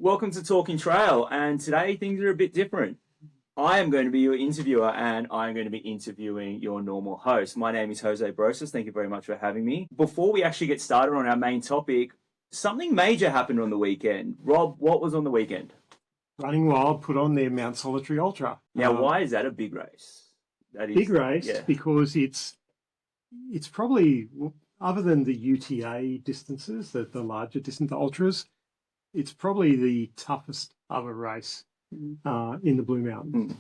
Welcome to Talking Trail, and today things are a bit different. I am going to be your interviewer, and I'm going to be interviewing your normal host. My name is Jose Brosas. Thank you very much for having me. Before we actually get started on our main topic, something major happened on the weekend. Rob, what was on the weekend? Running Wild put on their Mount Solitary Ultra. Now, why is that a big race? That is big race because it's probably, other than the UTA distances, the larger distance, the ultras, it's probably the toughest other race in the Blue Mountains.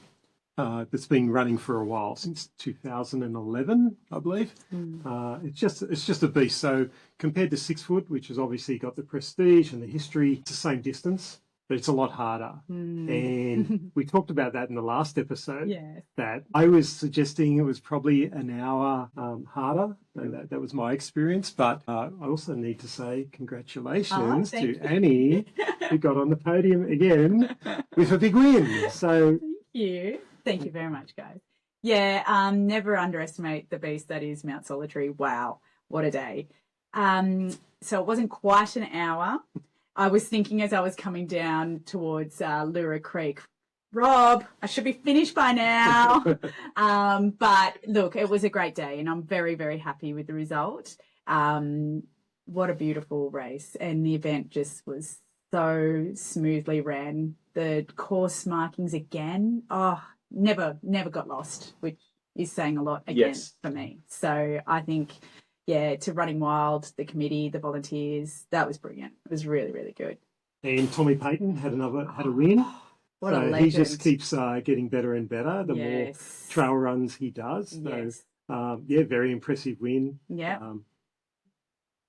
That's been running for a while, since 2011, I believe. It's just a beast. So compared to 6 foot, which has obviously got the prestige and the history, it's the same distance, but it's a lot harder. And we talked about that in the last episode. That I was suggesting it was probably an hour harder. And that was my experience. But I also need to say congratulations to Annie, who got on the podium again with a big win. So Thank you very much, guys. Yeah, never underestimate the beast that is Mount Solitary. Wow, what a day. So it wasn't quite an hour. I was thinking as I was coming down towards Lura Creek, Rob, I should be finished by now. But look, it was a great day and I'm very, very happy with the result. What a beautiful race. And the event just was so smoothly ran. The course markings again, never got lost, which is saying a lot again for me. So I think, to Running Wild, the committee, the volunteers, that was brilliant. It was really, really good. And Tommy Payton had a win. What a legend. He just keeps getting better and better the more trail runs he does. So, very impressive win.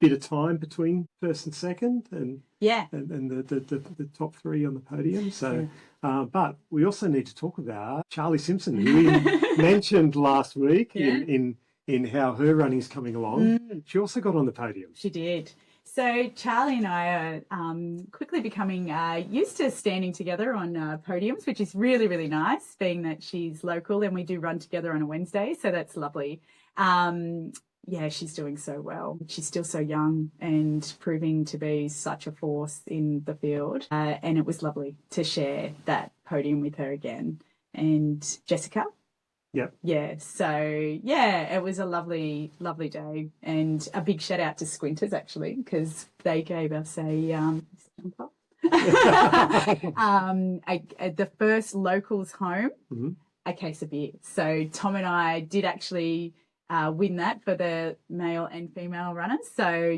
Bit of time between first and second, and the top three on the podium. So, but we also need to talk about Charlie Simpson, who we mentioned last week in how her running's coming along. She also got on the podium. She did. So Charlie and I are quickly becoming used to standing together on podiums, which is really, really nice, being that she's local and we do run together on a Wednesday. So that's lovely. She's doing so well. She's still so young and proving to be such a force in the field. And it was lovely to share that podium with her again. And Jessica? It was a lovely, lovely day. And a big shout out to Squinters, actually, because they gave us the first locals home, a case of beer. So Tom and I did actually win that for the male and female runners. So,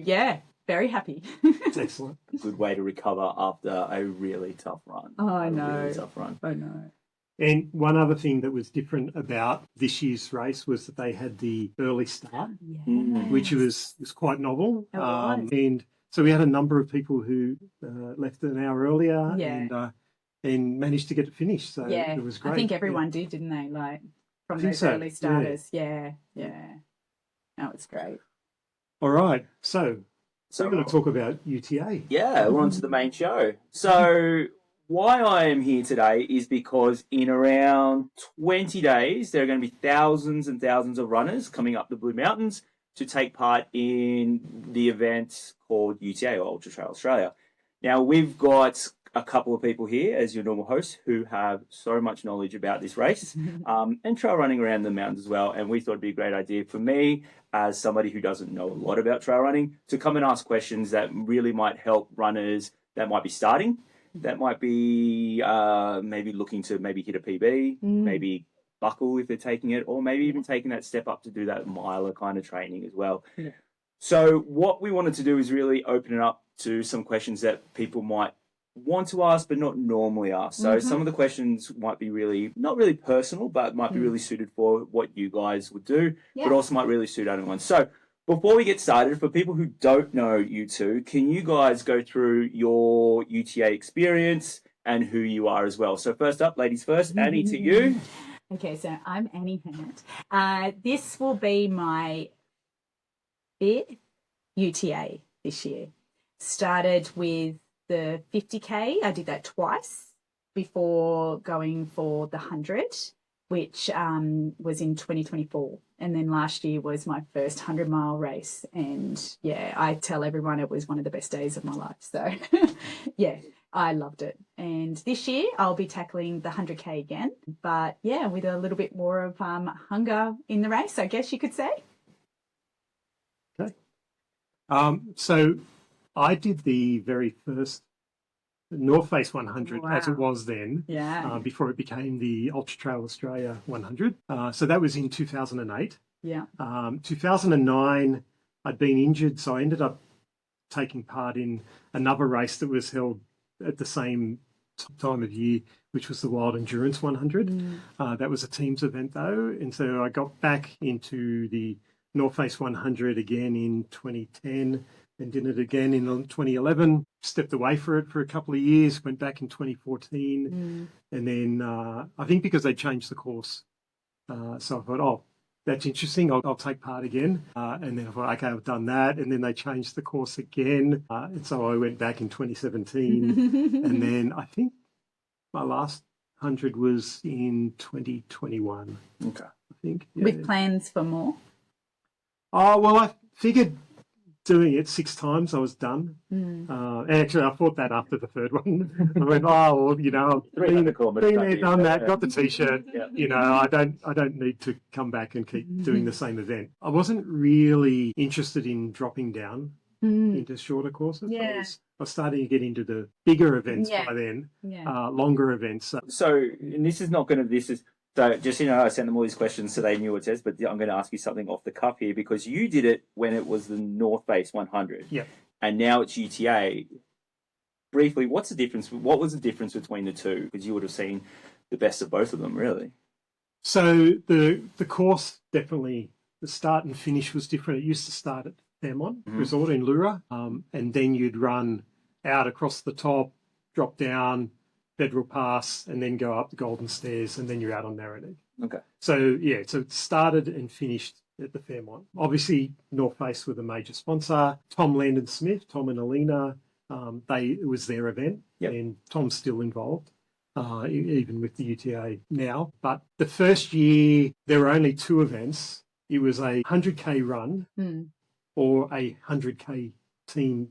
very happy. It's excellent. A good way to recover after a really tough run. Oh, I know. Really tough run. I know. And one other thing that was different about this year's race was that they had the early start, which was quite novel. And so we had a number of people who left an hour earlier and managed to get it finished. So it was great. I think everyone did, didn't they? Like from those early starters. Yeah. Oh, it's great. All right. So we're going to talk about UTA. Yeah, we're on to the main show. So why I am here today is because in around 20 days, there are going to be thousands and thousands of runners coming up the Blue Mountains to take part in the event called UTA, or Ultra Trail Australia. Now, we've got a couple of people here as your normal hosts who have so much knowledge about this race and trail running around the mountains as well. And we thought it'd be a great idea for me, as somebody who doesn't know a lot about trail running, to come and ask questions that really might help runners that might be starting, that might be maybe looking to maybe hit a PB, maybe buckle if they're taking it, or maybe even taking that step up to do that miler kind of training as well. So what we wanted to do is really open it up to some questions that people might want to ask but not normally ask. So some of the questions might be really, not really personal, but might be really suited for what you guys would do, but also might really suit anyone. So before we get started, for people who don't know you two, can you guys go through your UTA experience and who you are as well? So first up, ladies first, Annie, to you. Okay, so I'm Annie Hannett. This will be my 5th UTA this year. Started with the 50K. I did that twice before going for the 100, which was in 2024. And then last year was my first 100-mile race. And, I tell everyone it was one of the best days of my life. So, I loved it. And this year I'll be tackling the 100K again, but yeah, with a little bit more of hunger in the race, I guess you could say. Okay. So I did the very first North Face 100 as it was then, before it became the Ultra Trail Australia 100. So that was in 2008. Yeah. 2009, I'd been injured, so I ended up taking part in another race that was held at the same time of year, which was the Wild Endurance 100. That was a teams event though, and so I got back into the North Face 100 again in 2010 and did it again in 2011. Stepped away for it for a couple of years, went back in 2014, and then I think because they changed the course, so I thought, oh, that's interesting. I'll take part again. And then I thought, okay, I've done that. And then they changed the course again. And so I went back in 2017. And then I think my last 100 was in 2021. Okay. I think. With plans for more? Oh, well, I figured doing it 6 times, I was done. Actually, I thought that after the third one. I went, oh, well, you know, been there, done that, got the T-shirt. You know, I don't need to come back and keep doing the same event. I wasn't really interested in dropping down into shorter courses. I was starting to get into the bigger events by then, longer events. So, and this is not going to, so just, you know, I sent them all these questions so they knew what it says, but I'm going to ask you something off the cuff here because you did it when it was the North Face 100. Yeah. And now it's UTA. Briefly, what's the difference? What was the difference between the two? Because you would have seen the best of both of them, really. So the course, definitely, the start and finish was different. It used to start at Phillpott Resort in Lura, and then you'd run out across the top, drop down, Federal Pass, and then go up the Golden Stairs, and then you're out on Narrowneck. Okay. So, yeah, so it started and finished at the Phillpott. Obviously, North Face were the major sponsor. Tom Landon Smith, Tom and Alina, it was their event, and Tom's still involved, even with the UTA now. But the first year, there were only 2 events. It was a 100K run or a 100K team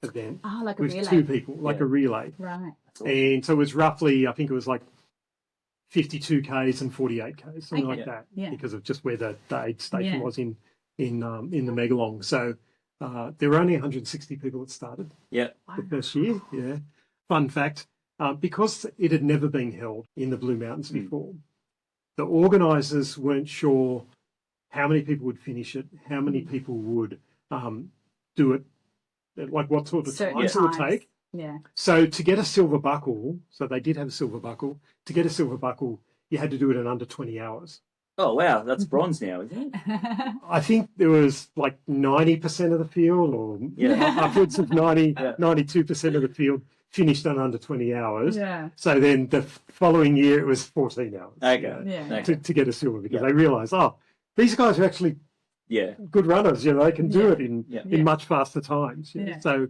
event like with a relay. 2 people, like a relay. Right. Awesome. And so it was roughly, I think it was like 52Ks and 48Ks, something like that, because of just where the aid station was in the Megalong. So there were only 160 people that started the first year. Yeah. Fun fact, because it had never been held in the Blue Mountains before, the organisers weren't sure how many people would finish it, how many people would do it, like what sort of time it would take. Yeah. So to get a silver buckle, so they did have a silver buckle. To get a silver buckle, you had to do it in under 20 hours. Oh, wow. That's bronze now, isn't it? I think there was like 90% of the field or upwards of 92% of the field finished in under 20 hours. Yeah. So then the following year, it was 14 hours Okay. to get a silver because they realised, these guys are actually good runners. You know, they can do it in much faster times. So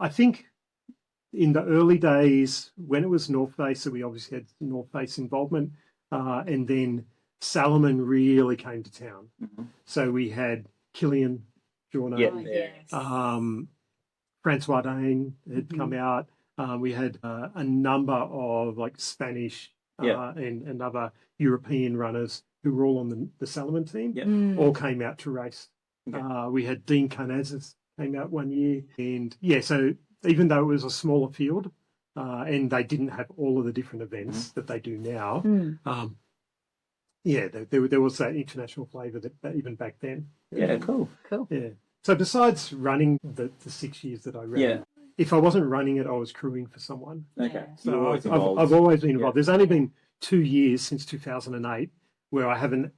I think in the early days when it was North Face, so we obviously had North Face involvement, and then Salomon really came to town. So we had Killian Jornet, Francois Dane had come out. We had a number of like Spanish and other European runners who were all on the Salomon team, all came out to race. We had Dean Carnazes came out one year, and so even though it was a smaller field and they didn't have all of the different events that they do now, there was that international flavour that even back then. Cool. Yeah. So besides running the 6 years that I ran, if I wasn't running it, I was crewing for someone. Okay. So I've always been involved. There's only been 2 years since 2008 where I haven't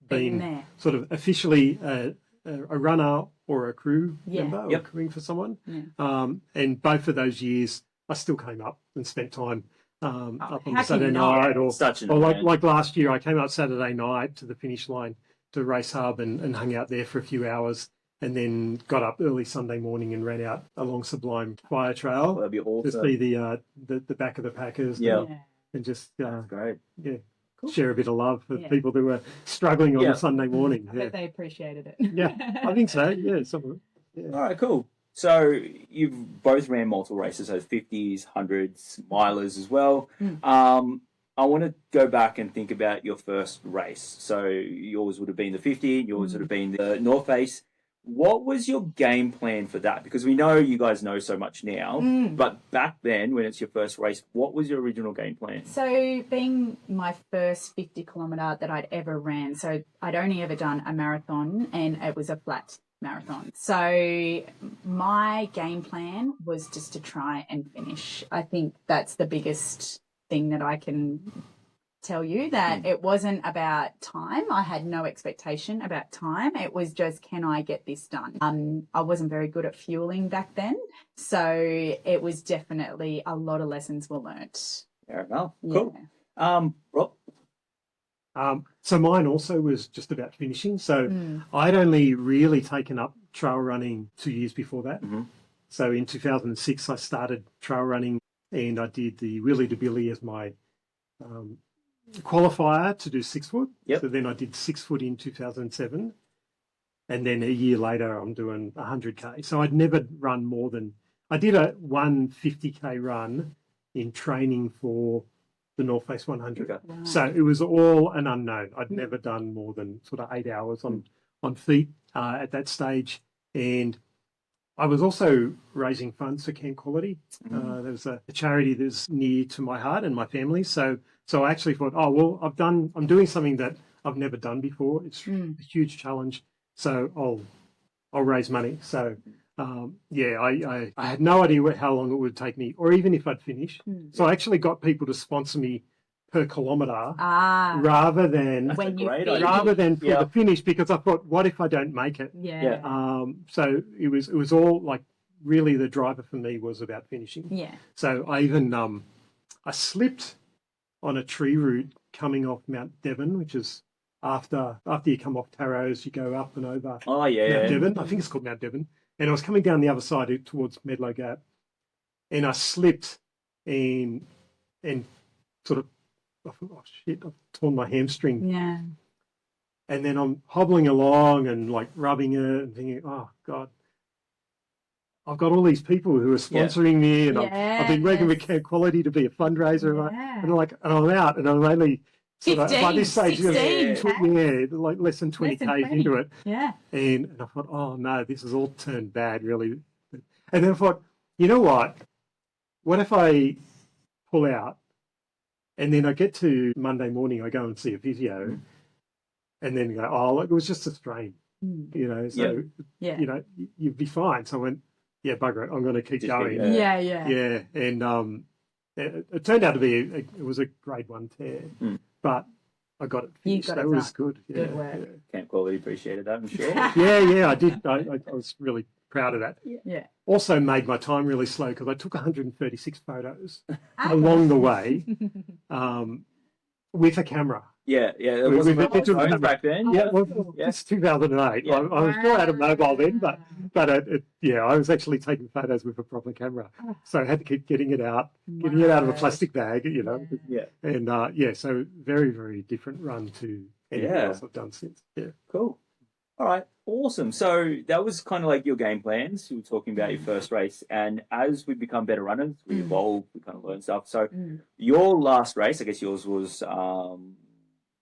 been sort of officially a runner or a crew member or crewing for someone. And both of those years, I still came up and spent time up on Saturday night, or like last year, I came up Saturday night to the finish line to Race Hub and hung out there for a few hours, and then got up early Sunday morning and ran out along Sublime Fire Trail. That'd be awesome. To see the back of the packers. And just great. Share a bit of love for people who were struggling on a Sunday morning. I bet they appreciated it. I think so. Yeah, some of it. All right, cool. So you've both ran multiple races, so 50s, 100s, milers as well. I want to go back and think about your first race. So yours would have been the 50, yours would have been the North Face. What was your game plan for that? Because we know you guys know so much now, but back then, when it's your first race, what was your original game plan? So being my first 50 kilometre that I'd ever ran, so I'd only ever done a marathon and it was a flat marathon. So my game plan was just to try and finish. I think that's the biggest thing that I can tell you, that it wasn't about time. I had no expectation about time. It was just, can I get this done? I wasn't very good at fueling back then. So it was definitely a lot of lessons were learnt. Fair enough. Cool. Rob? So mine also was just about finishing. So I'd only really taken up trail running 2 years before that. So in 2006, I started trail running and I did the Wheelie to Billy as my qualifier to do 6 foot. So then I did 6 foot in 2007. And then a year later, I'm doing 100K. So I'd never run more than, I did a 150K run in training for the North Face 100. Okay. Wow. So it was all an unknown. I'd never done more than sort of 8 hours on feet at that stage. And I was also raising funds for Camp Quality. There was a charity that's near to my heart and my family. So I actually thought, oh, well, I'm doing something that I've never done before. It's a huge challenge. So I'll raise money. So I had no idea how long it would take me, or even if I'd finish. So I actually got people to sponsor me per kilometre rather than When you great finish. rather than for the finish, because I thought, what if I don't make it? So it was all like, really the driver for me was about finishing. So I even I slipped on a tree route coming off Mount Devon, which is after you come off Tarrows, you go up and over Mount Devon. I think it's called Mount Devon. And I was coming down the other side towards Medlow Gap, and I slipped and sort of, I thought, oh shit, I've torn my hamstring. And then I'm hobbling along and like rubbing it and thinking, oh God, I've got all these people who are sponsoring me, and I've been working with Camp Quality to be a fundraiser, and I'm out, and I'm only sort of, by this stage, 16, like less than 20 Ks into it. And I thought, oh no, this has all turned bad, really. And then I thought, you know what? What if I pull out, and then I get to Monday morning, I go and see a physio, and then go, oh, it was just a strain, you know, so, you know, you'd be fine. So I went, yeah, bugger it, I'm going to keep going. And it turned out to be, it was a grade 1 tear, but I got it finished. That was good. Good work. Camp Quality appreciated that, I'm sure. I did. I was really proud of that. Also made my time really slow because I took 136 photos along the way with a camera. It wasn't phones back then. It's 2008. I was still out of mobile then, but I was actually taking photos with a proper camera. So I had to keep getting it out of a plastic bag, you know. And so very, very different run to anything else I've done since. Cool. All right, awesome. So that was kind of like your game plans. You were talking about your first race, and as we become better runners, we evolve, we kind of learn stuff. So your last race, I guess yours was on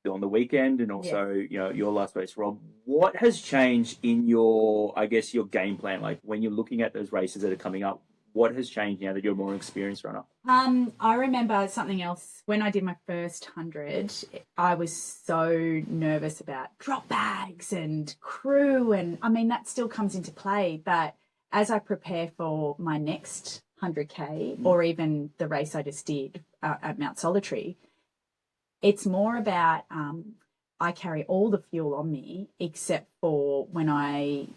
the weekend, and also you know, your last race, Rob. What has changed in your, I guess, your game plan? Like when you're looking at those races that are coming up, what has changed now that you're a more experienced runner? I remember something else. When I did my first 100, I was so nervous about drop bags and crew, and I mean that still comes into play. But as I prepare for my next 100K or even the race I just did at Mount Solitary, it's more about I carry all the fuel on me except for when I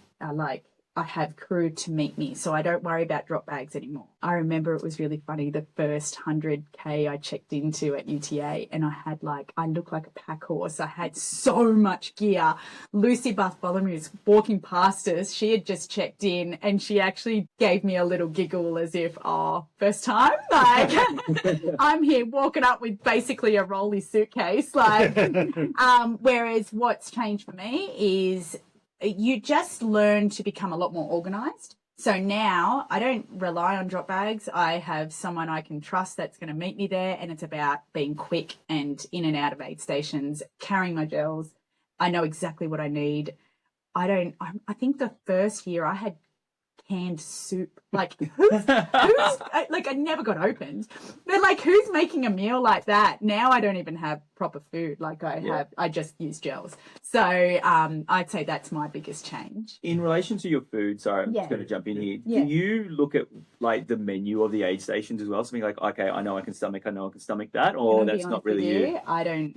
have crew to meet me, so I don't worry about drop bags anymore. I remember it was really funny, the first 100K I checked into at UTA, and I looked like a pack horse. I had so much gear. Lucy Bartholomew was walking past us. She had just checked in, and she actually gave me a little giggle as if, oh, first time? Like, I'm here walking up with basically a rolly suitcase. Like, whereas what's changed for me is you just learn to become a lot more organised. So now I don't rely on drop bags. I have someone I can trust that's going to meet me there, and it's about being quick and in and out of aid stations, carrying my gels. I know exactly what I need. I think the first year I had canned soup. Like like I never got opened. But like, who's making a meal like that? Now I don't even have proper food. Like I just use gels. So I'd say that's my biggest change. In relation to your food, sorry, I'm just going to jump in here. Yeah. Do you look at like the menu of the aid stations as well? Something like, okay, I know I can stomach that, or that's not really you. I don't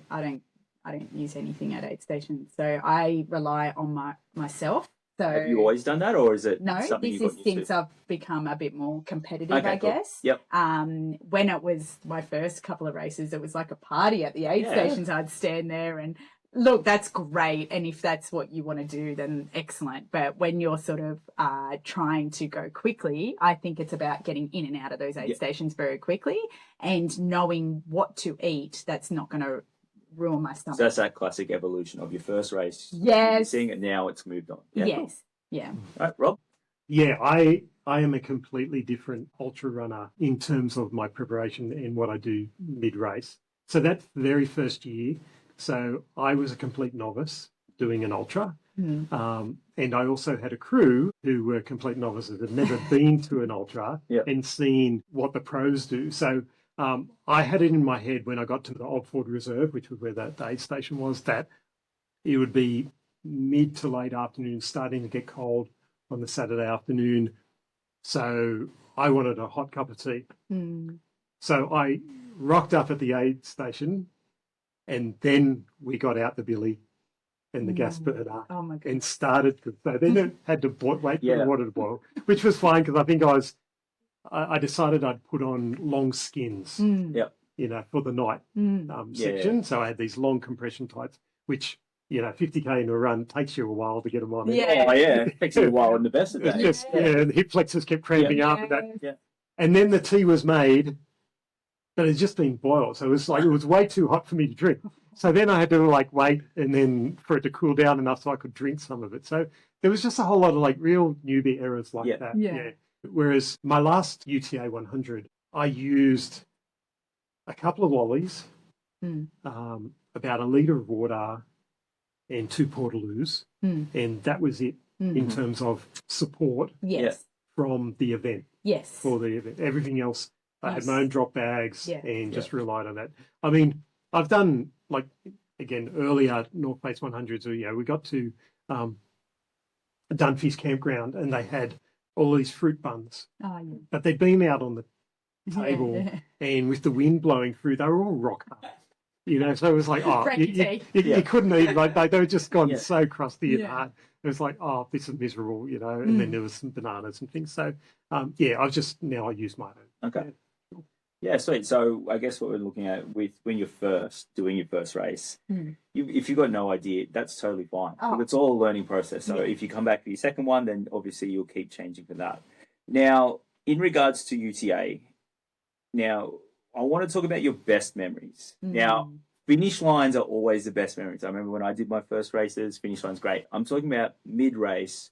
use anything at aid stations. So I rely on myself. So have you always done that, or is it something this you is got used since to? I've become a bit more competitive, Okay, I cool. guess. Yep. When it was my first couple of races, it was like a party at the aid stations. I'd stand there and look, that's great. And if that's what you want to do, then excellent. But when you're sort of trying to go quickly, I think it's about getting in and out of those aid stations very quickly and knowing what to eat that's not going to ruin my stomach. So that's that classic evolution of your first race. Yes. You're seeing it now, it's moved on. Yeah. Yes. Cool. Yeah. All right, Rob? Yeah, I am a completely different ultra runner in terms of my preparation and what I do mid-race. So that very first year, so I was a complete novice doing an ultra. And I also had a crew who were complete novices, had never been to an ultra and seen what the pros do. So I had it in my head when I got to the Old Ford Reserve, which was where the aid station was, that it would be mid to late afternoon, starting to get cold on the Saturday afternoon. So I wanted a hot cup of tea. So I rocked up at the aid station, and then we got out the billy and the gas burner and started. So then it had to wait for the water to boil, which was fine because I think I decided I'd put on long skins, for the night section. So I had these long compression tights, which, 50K in a run takes you a while to get them on. Yeah. Oh, yeah. It takes you a while in the best of days. Just, the hip flexors kept cramping after that. Yeah. And then the tea was made, but it had just been boiled. So it was like, it was way too hot for me to drink. So then I had to wait and then for it to cool down enough so I could drink some of it. So there was just a whole lot of real newbie errors like that. Yeah. Whereas my last UTA 100, I used a couple of lollies, about a litre of water and 2 portaloos. And that was it in terms of support from the event. Yes. For the event. Everything else, I had my own drop bags and just relied on that. I mean, I've done, again, earlier North Face 100s, we got to Dunphy's campground and they had all these fruit buns. Oh, yeah. But they'd been out on the table and with the wind blowing through, they were all rock hard. So it was like, you couldn't eat, they were just gone so crusty and hard. It was like, this is miserable, and then there was some bananas and things. So, I use my own. Okay. Yeah, sweet. So I guess what we're looking at with when you're first doing your first race, if you've got no idea, that's totally fine. But it's all a learning process. So if you come back for your second one, then obviously you'll keep changing for that. Now, in regards to UTA, I want to talk about your best memories. Now, finish lines are always the best memories. I remember when I did my first races, finish line's great. I'm talking about mid-race.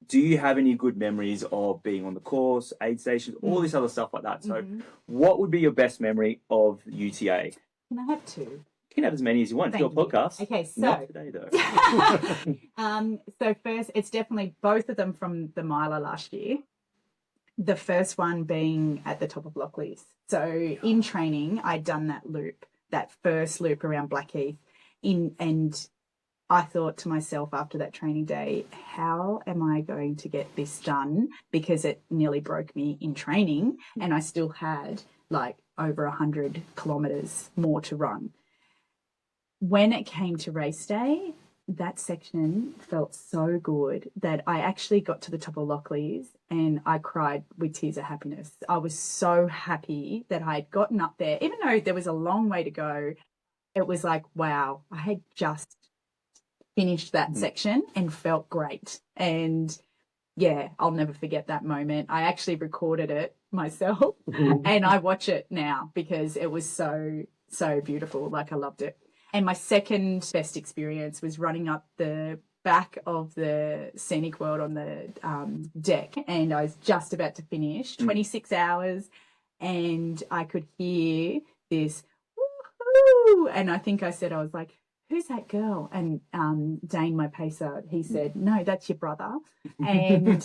Do you have any good memories of being on the course, aid stations, all this other stuff like that? So what would be your best memory of UTA? Can I have 2? You can have as many as you want. It's your podcast. Okay, so... Not today, though. So first, it's definitely both of them from the miler last year. The first one being at the top of Lockleys. So in training, I'd done that first loop around Blackheath, and I thought to myself after that training day, how am I going to get this done? Because it nearly broke me in training and I still had over 100 kilometres more to run. When it came to race day, that section felt so good that I actually got to the top of Lockleys and I cried with tears of happiness. I was so happy that I had gotten up there, even though there was a long way to go. It was like, wow, I had just finished that section and felt great. And I'll never forget that moment. I actually recorded it myself and I watch it now because it was so, so beautiful. I loved it. And my second best experience was running up the back of the Scenic World on the deck, and I was just about to finish 26 hours, and I could hear this woohoo, and I think I said, I was like, who's that girl? And Dane, my pacer, he said, no, that's your brother. And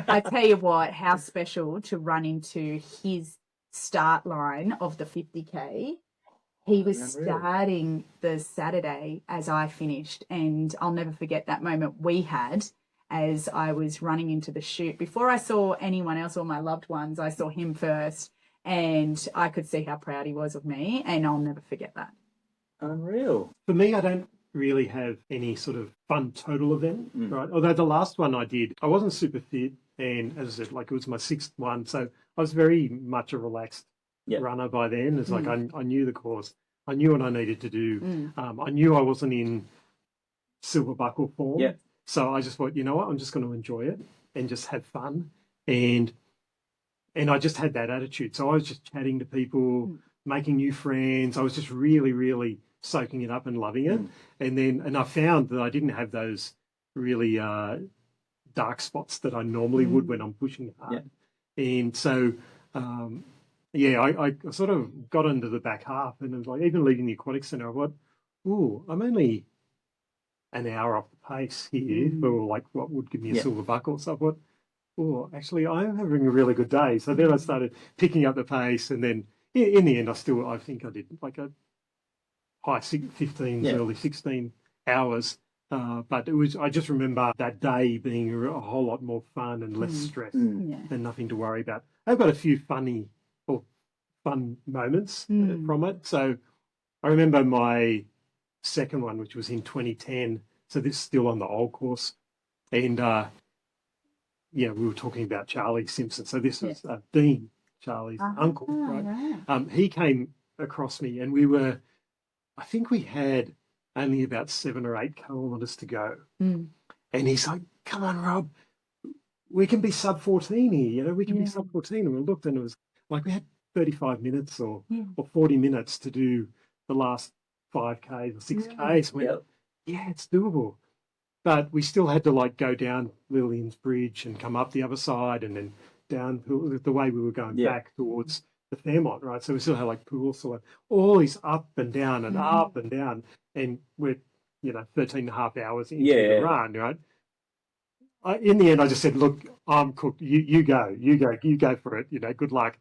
I tell you what, how special to run into his start line of the 50K. He was starting the Saturday as I finished, and I'll never forget that moment we had as I was running into the chute. Before I saw anyone else or my loved ones, I saw him first, and I could see how proud he was of me, and I'll never forget that. Unreal. For me, I don't really have any sort of fun total event, right? Although the last one I did, I wasn't super fit, and as I said, like it was my 6th one, so I was very much a relaxed runner by then. It's like I knew the course, I knew what I needed to do. I knew I wasn't in silver buckle form, so I just thought, you know what, I'm just going to enjoy it and just have fun, and I just had that attitude. So I was just chatting to people, making new friends. I was just really, really soaking it up and loving it. And I found that I didn't have those really dark spots that I normally would when I'm pushing hard. And so, I sort of got into the back half, and it was like, even leaving the aquatic centre, I thought, ooh, I'm only an hour off the pace here for like what would give me a silver buckle. So I thought, oh, actually, I'm having a really good day. So then I started picking up the pace, and then in the end, I think I did like a high 15, early 16 hours. But I just remember that day being a whole lot more fun and less stress and nothing to worry about. I've got a few fun moments from it. So I remember my second one, which was in 2010. So this is still on the old course. And we were talking about Charlie Simpson. So this was Dean, Charlie's uncle, right? He came across me, and I think we had only about 7 or 8 kilometres to go. And he's like, come on, Rob, we can be sub 14 here, we can be sub 14. And we looked, and it was like we had 35 minutes or 40 minutes to do the last 5Ks or 6Ks. We went, it's doable. But we still had to like go down Lillian's Bridge and come up the other side, and then down the way we were going back towards the Fairmont, right? So we still had like pools, so all these up and down and up and down, and we're 13 and a half hours into the run, right? In the end, I just said, look, I'm cooked. You go for it. Good luck.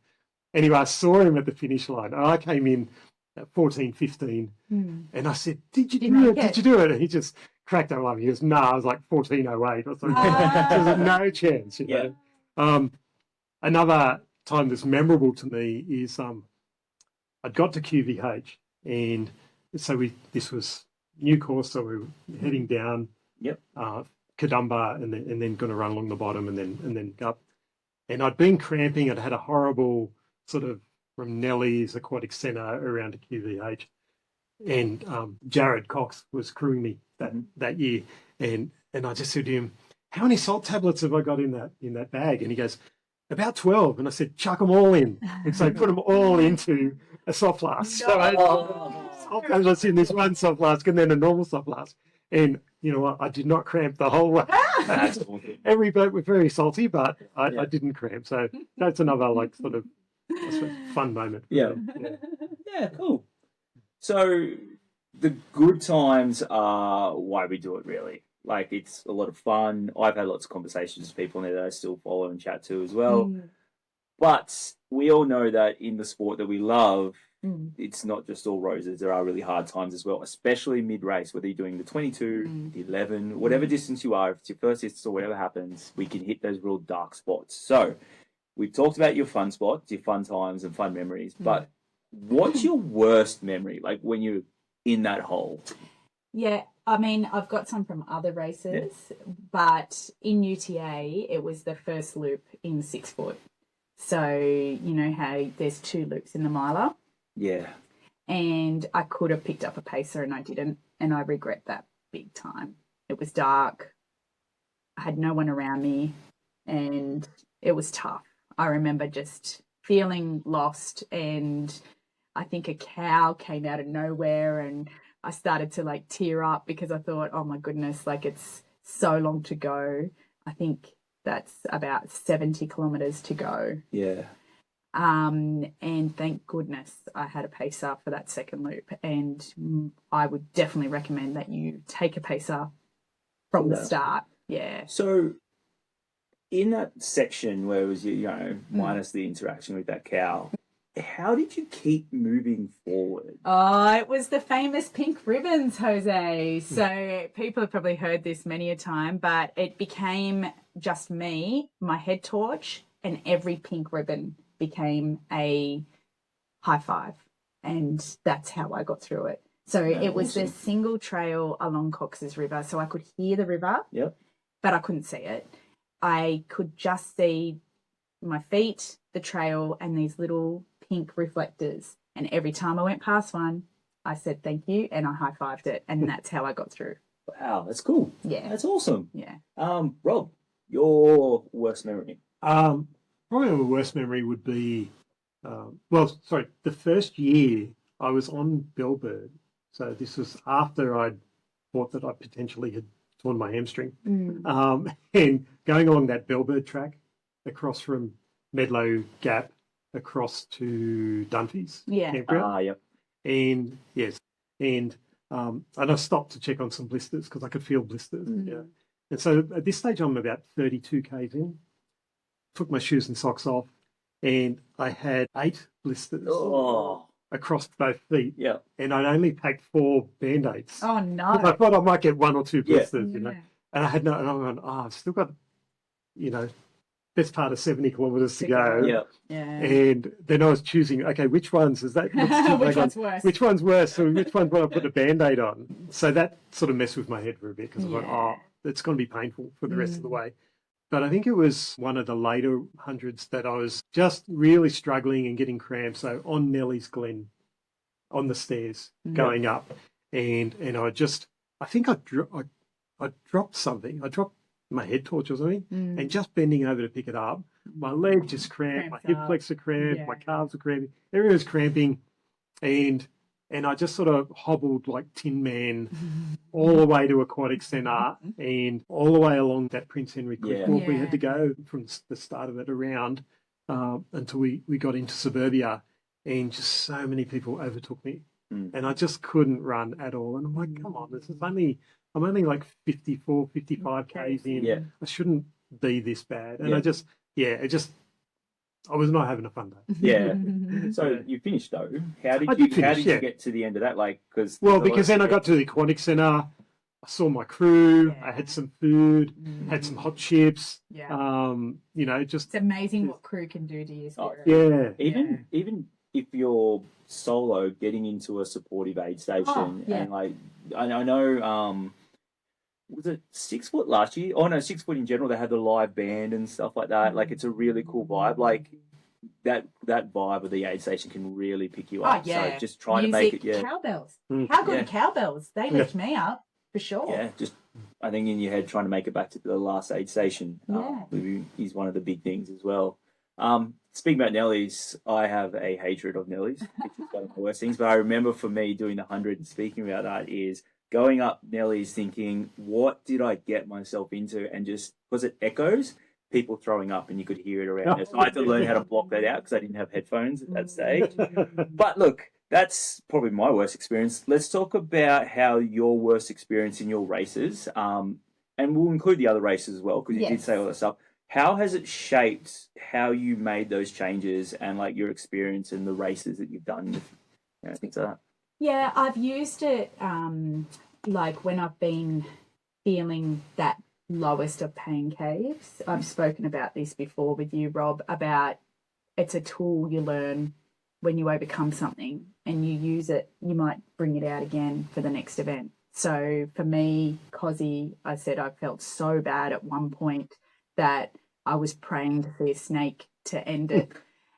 Anyway, I saw him at the finish line. I came in at 14:15, and I said, "Did you do it? Did you do it?" And he just cracked up on me. He goes, "No, I was like 14:08 or something." There's no chance. Another time that's memorable to me is I'd got to QVH, and so this was new course, so we were heading down Kadumba, and then going to run along the bottom, and then up. And I'd been cramping. I'd had a horrible sort of from Nellie's Aquatic Centre around to QVH, and Jared Cox was crewing me that year, and I just said to him, "How many salt tablets have I got in that bag?" And he goes, "About 12." And I said, "Chuck them all in." And so I put them all into a soft flask. So I had salt tablets in this one soft flask, and then a normal soft flask. And you know what? I did not cramp the whole way. Every boat was very salty, but I didn't cramp. So that's another like sort of fun moment. Yeah, cool. So the good times are why we do it, really. Like, it's a lot of fun. I've had lots of conversations with people there that I still follow and chat to as well. But we all know that in the sport that we love, it's not just all roses. There are really hard times as well, especially mid-race, whether you're doing the 22, the 11, whatever distance you are, if it's your first distance or whatever happens, we can hit those real dark spots. So we've talked about your fun spots, your fun times and fun memories, but what's your worst memory, like when you're in that hole? Yeah, I mean, I've got some from other races, but in UTA, it was the first loop in 6 foot. So, you know how there's 2 loops in the miler? Yeah. And I could have picked up a pacer and I didn't, and I regret that big time. It was dark. I had no one around me, and it was tough. I remember just feeling lost, and I think a cow came out of nowhere, and I started to like tear up because I thought, oh my goodness, like it's so long to go. I think that's about 70 kilometres to go. Yeah. And thank goodness I had a pacer for that second loop. And I would definitely recommend that you take a pacer from the start. Yeah. So in that section where it was, minus the interaction with that cow, how did you keep moving forward? Oh, it was the famous pink ribbons, Jose. So people have probably heard this many a time, but it became just me, my head torch, and every pink ribbon became a high five. And that's how I got through it. So it was the single trail along Cox's River. So I could hear the river, but I couldn't see it. I could just see my feet, the trail, and these little pink reflectors. And every time I went past one, I said thank you and I high-fived it. And that's how I got through. Wow, that's cool. Yeah. That's awesome. Yeah. Rob, your worst memory? Probably my worst memory would be, the first year I was on Bellbird. So this was after I'd thought that I potentially had torn my hamstring. And going along that Bellbird track across from Medlow Gap across to Dunphy's campground. Yep. And yes, and I stopped to check on some blisters because I could feel blisters. Yeah. And so at this stage I'm about 32 k's in, took my shoes and socks off, and I had 8 blisters across both feet. Yeah. And I'd only packed 4 Band-Aids. Oh, no. I thought I might get 1 or 2 blisters, you know. And I had no, and I went, I've still got, best part of 70 kilometres to go. Yeah. And then I was choosing, okay, which ones is that? Which one's worse? Which one's worse? So which one's when I put a Band-Aid on? So that sort of messed with my head for a bit because I thought, it's going to be painful for the rest of the way. But I think it was one of the later hundreds that I was just really struggling and getting cramps. So on Nellie's Glen, on the stairs going up, and I think I dropped something. I dropped my head torch or something, and just bending over to pick it up, my leg just cramped, my hip flexor cramped, my calves were cramping, everything was cramping, and I just sort of hobbled like Tin Man all the way to Aquatic Centre and all the way along that Prince Henry Cliff Walk. We had to go from the start of it around until we got into suburbia, and just so many people overtook me, and I just couldn't run at all. And I'm like, come on, I'm only like 54, 55 k's in. Yeah. I shouldn't be this bad. And I was not having a fun day. Yeah. So you finished though. How did you get to the end of that? Because then I got to the Aquatic Centre. I saw my crew. I had some food. Had some hot chips. Yeah. Just it's amazing what crew can do to your spirit. Even if you're solo, getting into a supportive aid station, and I know. Was it 6 foot last year? Oh no, 6 foot in general. They had the live band and stuff like that. Like it's a really cool vibe. Like that vibe of the aid station can really pick you up. So just trying to make it. Cowbells. How good are cowbells? They lift me up for sure. Yeah, just I think in your head trying to make it back to the last aid station is one of the big things as well. Speaking about Nellies, I have a hatred of Nellies, which is one of the worst things. But I remember for me doing the 100 and speaking about that is going up Nellies thinking, what did I get myself into? And just, because it echoes, people throwing up and you could hear it around us. So I had to learn how to block that out because I didn't have headphones at that stage. But look, that's probably my worst experience. Let's talk about how your worst experience in your races, and we'll include the other races as well because you did say all that stuff. How has it shaped how you made those changes and like your experience in the races that you've done? Things like that. Yeah, I've used it like when I've been feeling that lowest of pain caves. I've spoken about this before with you, Rob, about it's a tool you learn when you overcome something and you use it, you might bring it out again for the next event. So for me, Cozzy, I said I felt so bad at one point that I was praying to see a snake to end it.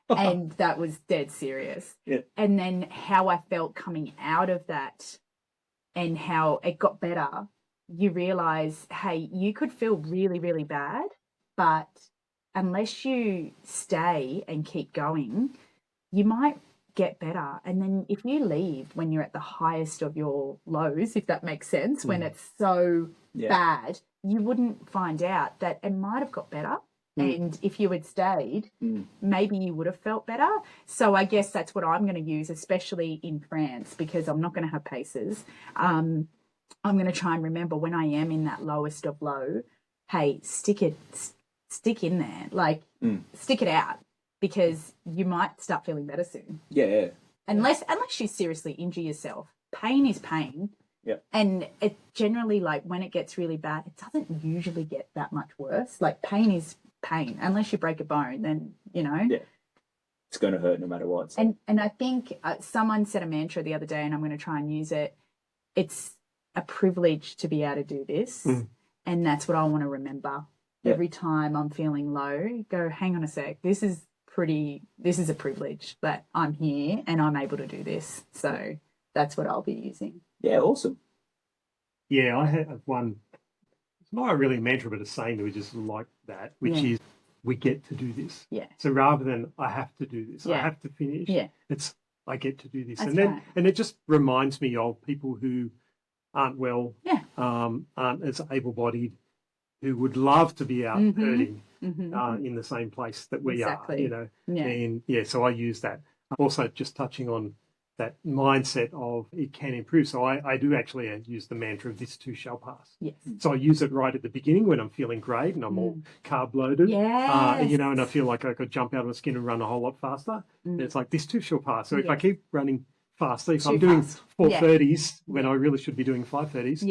And that was dead serious. Yeah. And then how I felt coming out of that and how it got better, you realise, hey, you could feel really, really bad, but unless you stay and keep going, you might get better. And then if you leave when you're at the highest of your lows, if that makes sense, when it's so bad, you wouldn't find out that it might have got better. And if you had stayed, maybe you would have felt better. So I guess that's what I'm going to use, especially in France, because I'm not going to have paces. I'm going to try and remember when I am in that lowest of low, hey, stick in there, like stick it out, because you might start feeling better soon. Yeah. Unless you seriously injure yourself. Pain is pain. Yeah. And it generally, like, when it gets really bad, it doesn't usually get that much worse. Like, pain is pain. Unless you break a bone, then, you know. Yeah. It's going to hurt no matter what. So. And I think someone said a mantra the other day, and I'm going to try and use it. It's a privilege to be able to do this. And that's what I want to remember. Yeah. Every time I'm feeling low, go, hang on a sec. This is a privilege that I'm here and I'm able to do this. So that's what I'll be using. Yeah, awesome. Yeah, I have one. It's not really a mantra, but a saying that we just like that, which is we get to do this. Yeah. So rather than I have to do this, I have to finish. Yeah. It's I get to do this, That's and then right. and it just reminds me of people who aren't well, aren't as able-bodied, who would love to be out hurting in the same place that we are. You know, and so I use that. Also, just touching on that mindset of it can improve. So I do actually use the mantra of this too shall pass. Yes. So I use it right at the beginning when I'm feeling great and I'm all carb loaded. Yes. You know, and I feel like I could jump out of my skin and run a whole lot faster. And it's like this too shall pass. So if I keep running faster, if I'm doing 4:30s when I really should be doing 5:30s,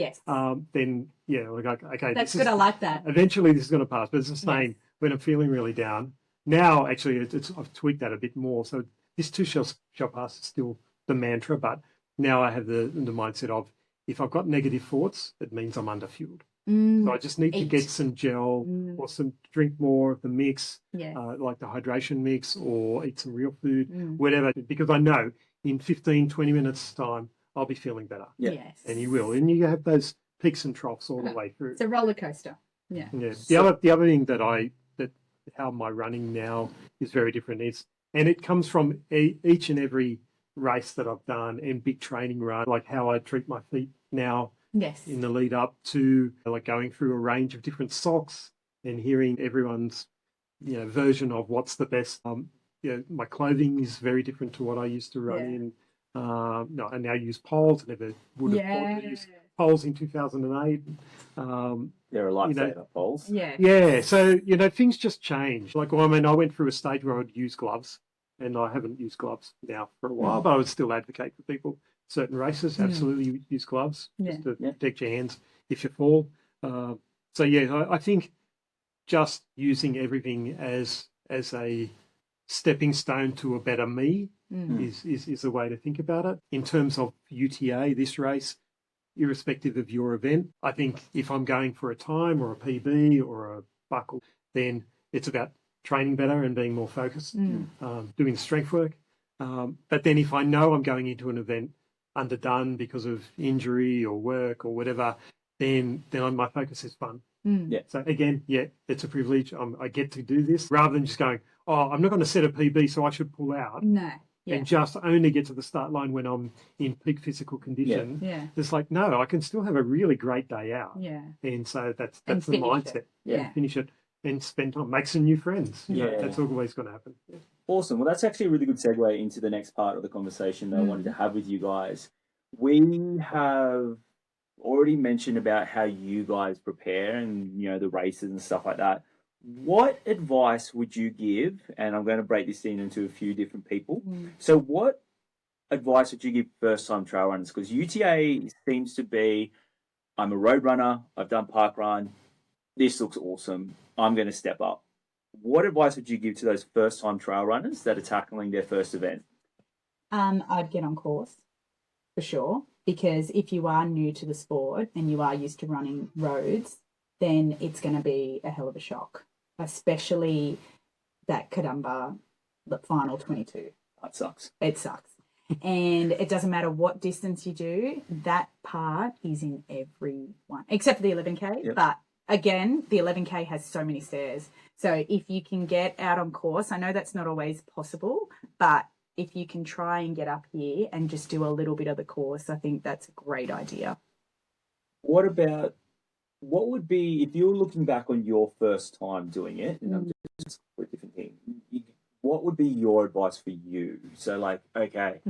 then like okay, that's good. I like that. Eventually this is going to pass. But it's the same when I'm feeling really down. Now actually I've tweaked that a bit more. So this too shall pass is still the mantra, but now I have the mindset of if I've got negative thoughts, it means I'm underfueled. So I just need to get some gel or drink more of the mix, like the hydration mix, or eat some real food, whatever, because I know in 15, 20 minutes time, I'll be feeling better. Yeah. Yes. And you will. And you have those peaks and troughs all the way through. It's a roller coaster. Yeah. The other thing that how my running now is very different and it comes from each and every race that I've done and big training run, like how I treat my feet now in the lead up to like going through a range of different socks and hearing everyone's version of what's the best. My clothing is very different to what I used to run in. No, I now use poles. I never would have thought to use poles in 2008. They're a lifesaver, poles. Yeah. So things just change. Like I went through a stage where I'd use gloves. And I haven't used gloves now for a while, but I would still advocate for people. Certain races absolutely use gloves just to protect your hands if you fall. I think just using everything as a stepping stone to a better me is a way to think about it. In terms of UTA, this race, irrespective of your event, I think if I'm going for a time or a PB or a buckle, then it's about training better and being more focused, doing the strength work. But then if I know I'm going into an event underdone because of injury or work or whatever, then my focus is fun. So again, it's a privilege. I get to do this rather than just going, I'm not going to set a PB, so I should pull out. No. And just only get to the start line when I'm in peak physical condition. It's like, no, I can still have a really great day out. And so that's the mindset. Finish it. And spend time, make some new friends. That's always going to happen. Awesome. Well, that's actually a really good segue into the next part of the conversation that I wanted to have with you guys. We have already mentioned about how you guys prepare and, the races and stuff like that. What advice would you give? And I'm going to break this into a few different people. So what advice would you give first-time trail runners? Because UTA seems to be, I'm a road runner, I've done park run, this looks awesome, I'm going to step up. What advice would you give to those first-time trail runners that are tackling their first event? I'd get on course, for sure, because if you are new to the sport and you are used to running roads, then it's going to be a hell of a shock, especially that Kadumba, the final 22. That sucks. It sucks. And it doesn't matter what distance you do, that part is in every one, except for the 11K, but again, the 11K has so many stairs. So if you can get out on course, I know that's not always possible, but if you can try and get up here and just do a little bit of the course, I think that's a great idea. What about what would be, if you were looking back on your first time doing it, and I'm just for a different thing, what would be your advice for you? So, like, okay,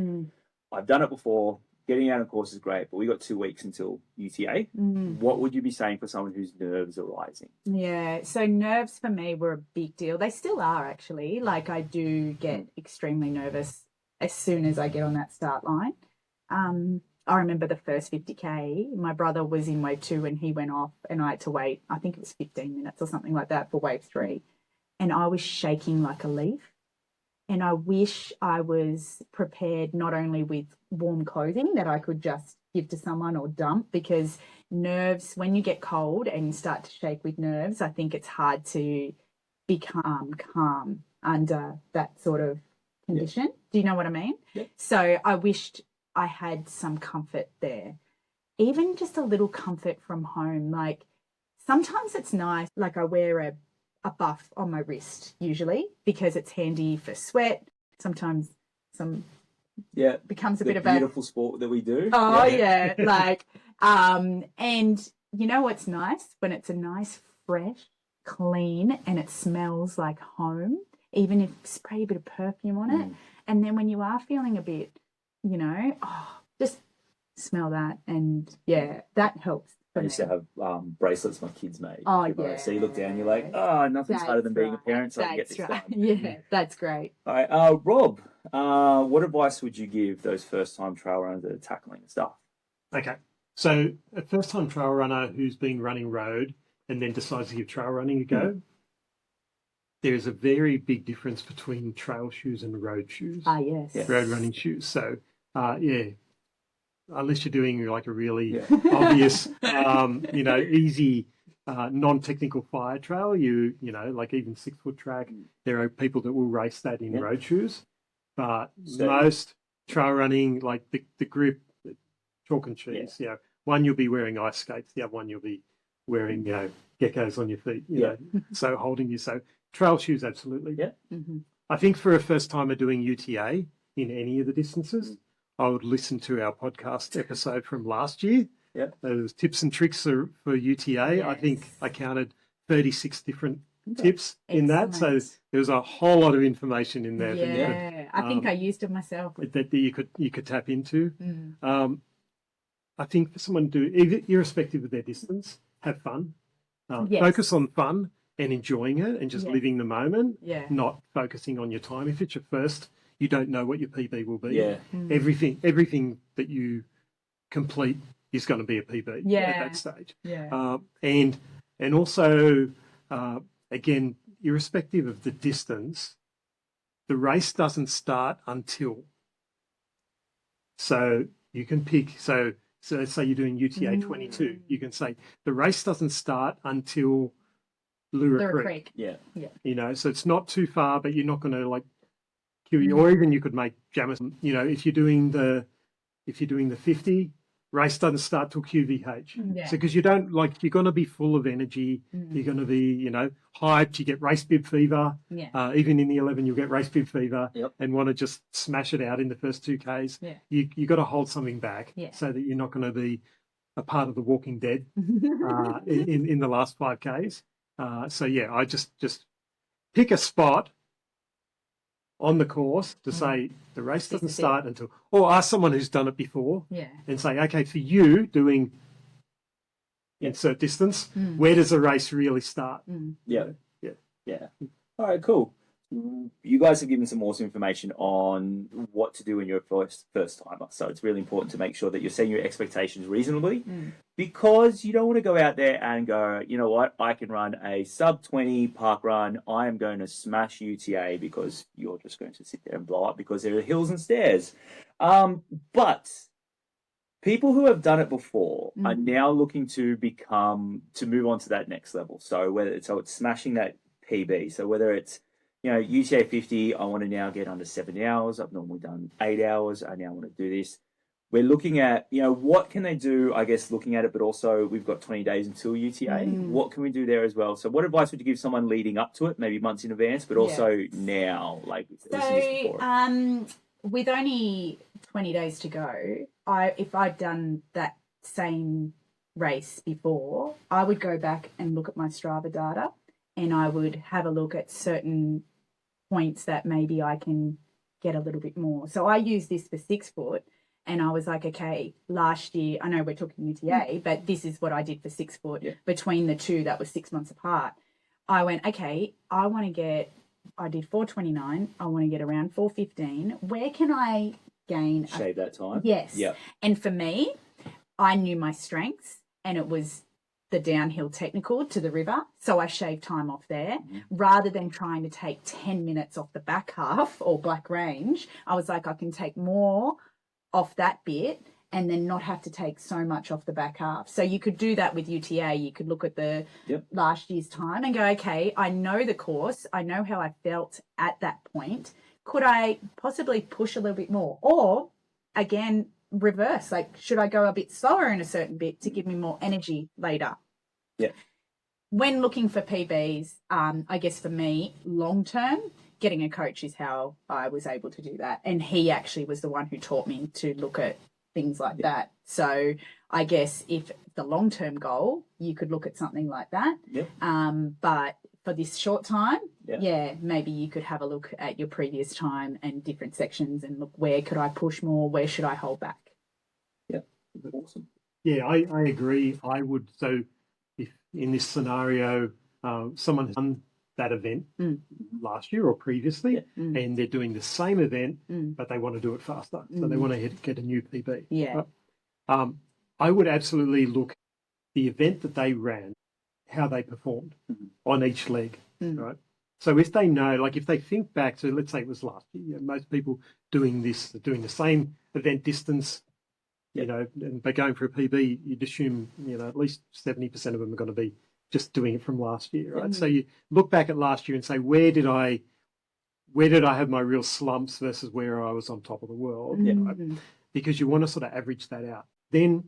I've done it before. Getting out of course is great, but we got 2 weeks until UTA. What would you be saying for someone whose nerves are rising? Yeah, so nerves for me were a big deal. They still are, actually. Like, I do get extremely nervous as soon as I get on that start line. I remember the first 50K, my brother was in wave 2 and he went off and I had to wait, I think it was 15 minutes or something like that for wave 3. And I was shaking like a leaf. And I wish I was prepared not only with warm clothing that I could just give to someone or dump, because nerves, when you get cold and you start to shake with nerves, I think it's hard to be calm under that sort of condition. Yeah. Do you know what I mean? Yeah. So I wished I had some comfort there, even just a little comfort from home. Like, sometimes it's nice, like I wear a buff on my wrist usually because it's handy for sweat. Sometimes becomes a bit of a beautiful sport that we do. Oh yeah. Like and you know what's nice? When it's a nice, fresh, clean and it smells like home, even if spray a bit of perfume on it. And then when you are feeling a bit, just smell that, and yeah, that helps. I used to have bracelets my kids made. Oh, yeah. So you look down, you're like, oh, nothing's harder than being a parent, so I can get this done. Yeah, that's great. All right, Rob, what advice would you give those first-time trail runners that are tackling stuff? Okay, so a first-time trail runner who's been running road and then decides to give trail running a go, there's a very big difference between trail shoes and road shoes. Yes. Road running shoes. So, unless you're doing like a really obvious, easy, non-technical fire trail, like even 6-foot track, there are people that will race that in road shoes. But most trail running, like the grip, chalk and cheese, one you'll be wearing ice skates, the other one you'll be wearing, geckos on your feet, so holding you. So trail shoes, absolutely. Yeah. I think for a first timer doing UTA in any of the distances, I would listen to our podcast episode from last year. Yeah. Those tips and tricks for UTA. Yes. I think I counted 36 different tips in that. So there was a whole lot of information in there. Yeah. I think I used it myself. That you could tap into. I think for someone to, irrespective of their distance, have fun. Focus on fun and enjoying it and just living the moment, not focusing on your time. If it's your first, you don't know what your PB will be. Yeah. Everything that you complete is going to be a PB at that stage. Yeah. And also, again, irrespective of the distance, the race doesn't start until. So you can pick. So say you're doing UTA 22, you can say the race doesn't start until Lura Creek. Yeah. So it's not too far, but you're not going to or even you could make Jamison. If you're doing the 50, race doesn't start till QVH. So because you're going to be full of energy, you're going to be hyped. You get race bib fever. Even in the 11, you'll get race bib fever and want to just smash it out in the first 2Ks. You got to hold something back so that you're not going to be a part of the Walking Dead in the last 5Ks. I just pick a spot on the course to say the race doesn't start until, or ask someone who's done it before and say, okay, for you doing insert distance, where does the race really start? Yeah. All right, cool. You guys have given some awesome information on what to do when you're a first timer. So it's really important to make sure that you're setting your expectations reasonably, because you don't want to go out there and go, you know what, I can run a sub 20 park run. I am going to smash UTA, because you're just going to sit there and blow up because there are hills and stairs. But people who have done it before are now looking to move on to that next level. So it's smashing that PB. So whether it's UTA 50, I want to now get under 7 hours. I've normally done 8 hours. I now want to do this. We're looking at, what can they do, I guess, looking at it, but also we've got 20 days until UTA. What can we do there as well? So what advice would you give someone leading up to it, maybe months in advance, but also now? With only 20 days to go, if I'd done that same race before, I would go back and look at my Strava data, and I would have a look at certain points that maybe I can get a little bit more. So I use this for 6 foot, and I was like, okay, last year, I know we're talking UTA, but this is what I did for 6 foot. Yeah. Between the two, that was 6 months apart. I went, okay, I did 429. I want to get around 415. Where can I gain? Shave that time. Yes. Yeah. And for me, I knew my strengths, and it was the downhill technical to the river. So I shaved time off there rather than trying to take 10 minutes off the back half or Black Range. I was like, I can take more off that bit and then not have to take so much off the back half. So you could do that with UTA. You could look at the last year's time and go, okay, I know the course. I know how I felt at that point. Could I possibly push a little bit more? Or, again, reverse, like, should I go a bit slower in a certain bit to give me more energy later? Yeah. When looking for PBs, I guess for me, long term, getting a coach is how I was able to do that. And he actually was the one who taught me to look at things like that. So I guess if the long term goal, you could look at something like that. Yep. But for this short time, maybe you could have a look at your previous time and different sections and look, where could I push more? Where should I hold back? Yeah, awesome. Yeah, I agree. I would. So if in this scenario, someone has done that event last year or previously, and they're doing the same event, but they want to do it faster. So they want to get a new PB. Yeah. I would absolutely look at the event that they ran, how they performed on each leg, right? So if they know, like if they think back to, let's say it was last year, most people doing the same event distance, you know, and by going for a PB, you'd assume, you know, at least 70% of them are going to be just doing it from last year, right? So you look back at last year and say, where did I have my real slumps versus where I was on top of the world? Right? Because you want to sort of average that out. Then,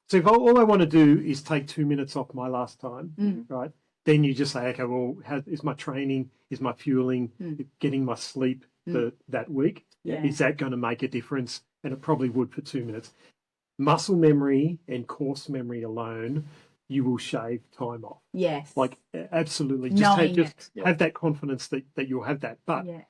so if all I want to do is take 2 minutes off my last time, right? Then you just say, okay, well, how is my training, is my fueling, getting my sleep that week? Yeah. Is that going to make a difference? And it probably would for 2 minutes. Muscle memory and course memory alone, you will shave time off. Yes. Like, absolutely. Knowing Just have that confidence that you'll have that. But yeah.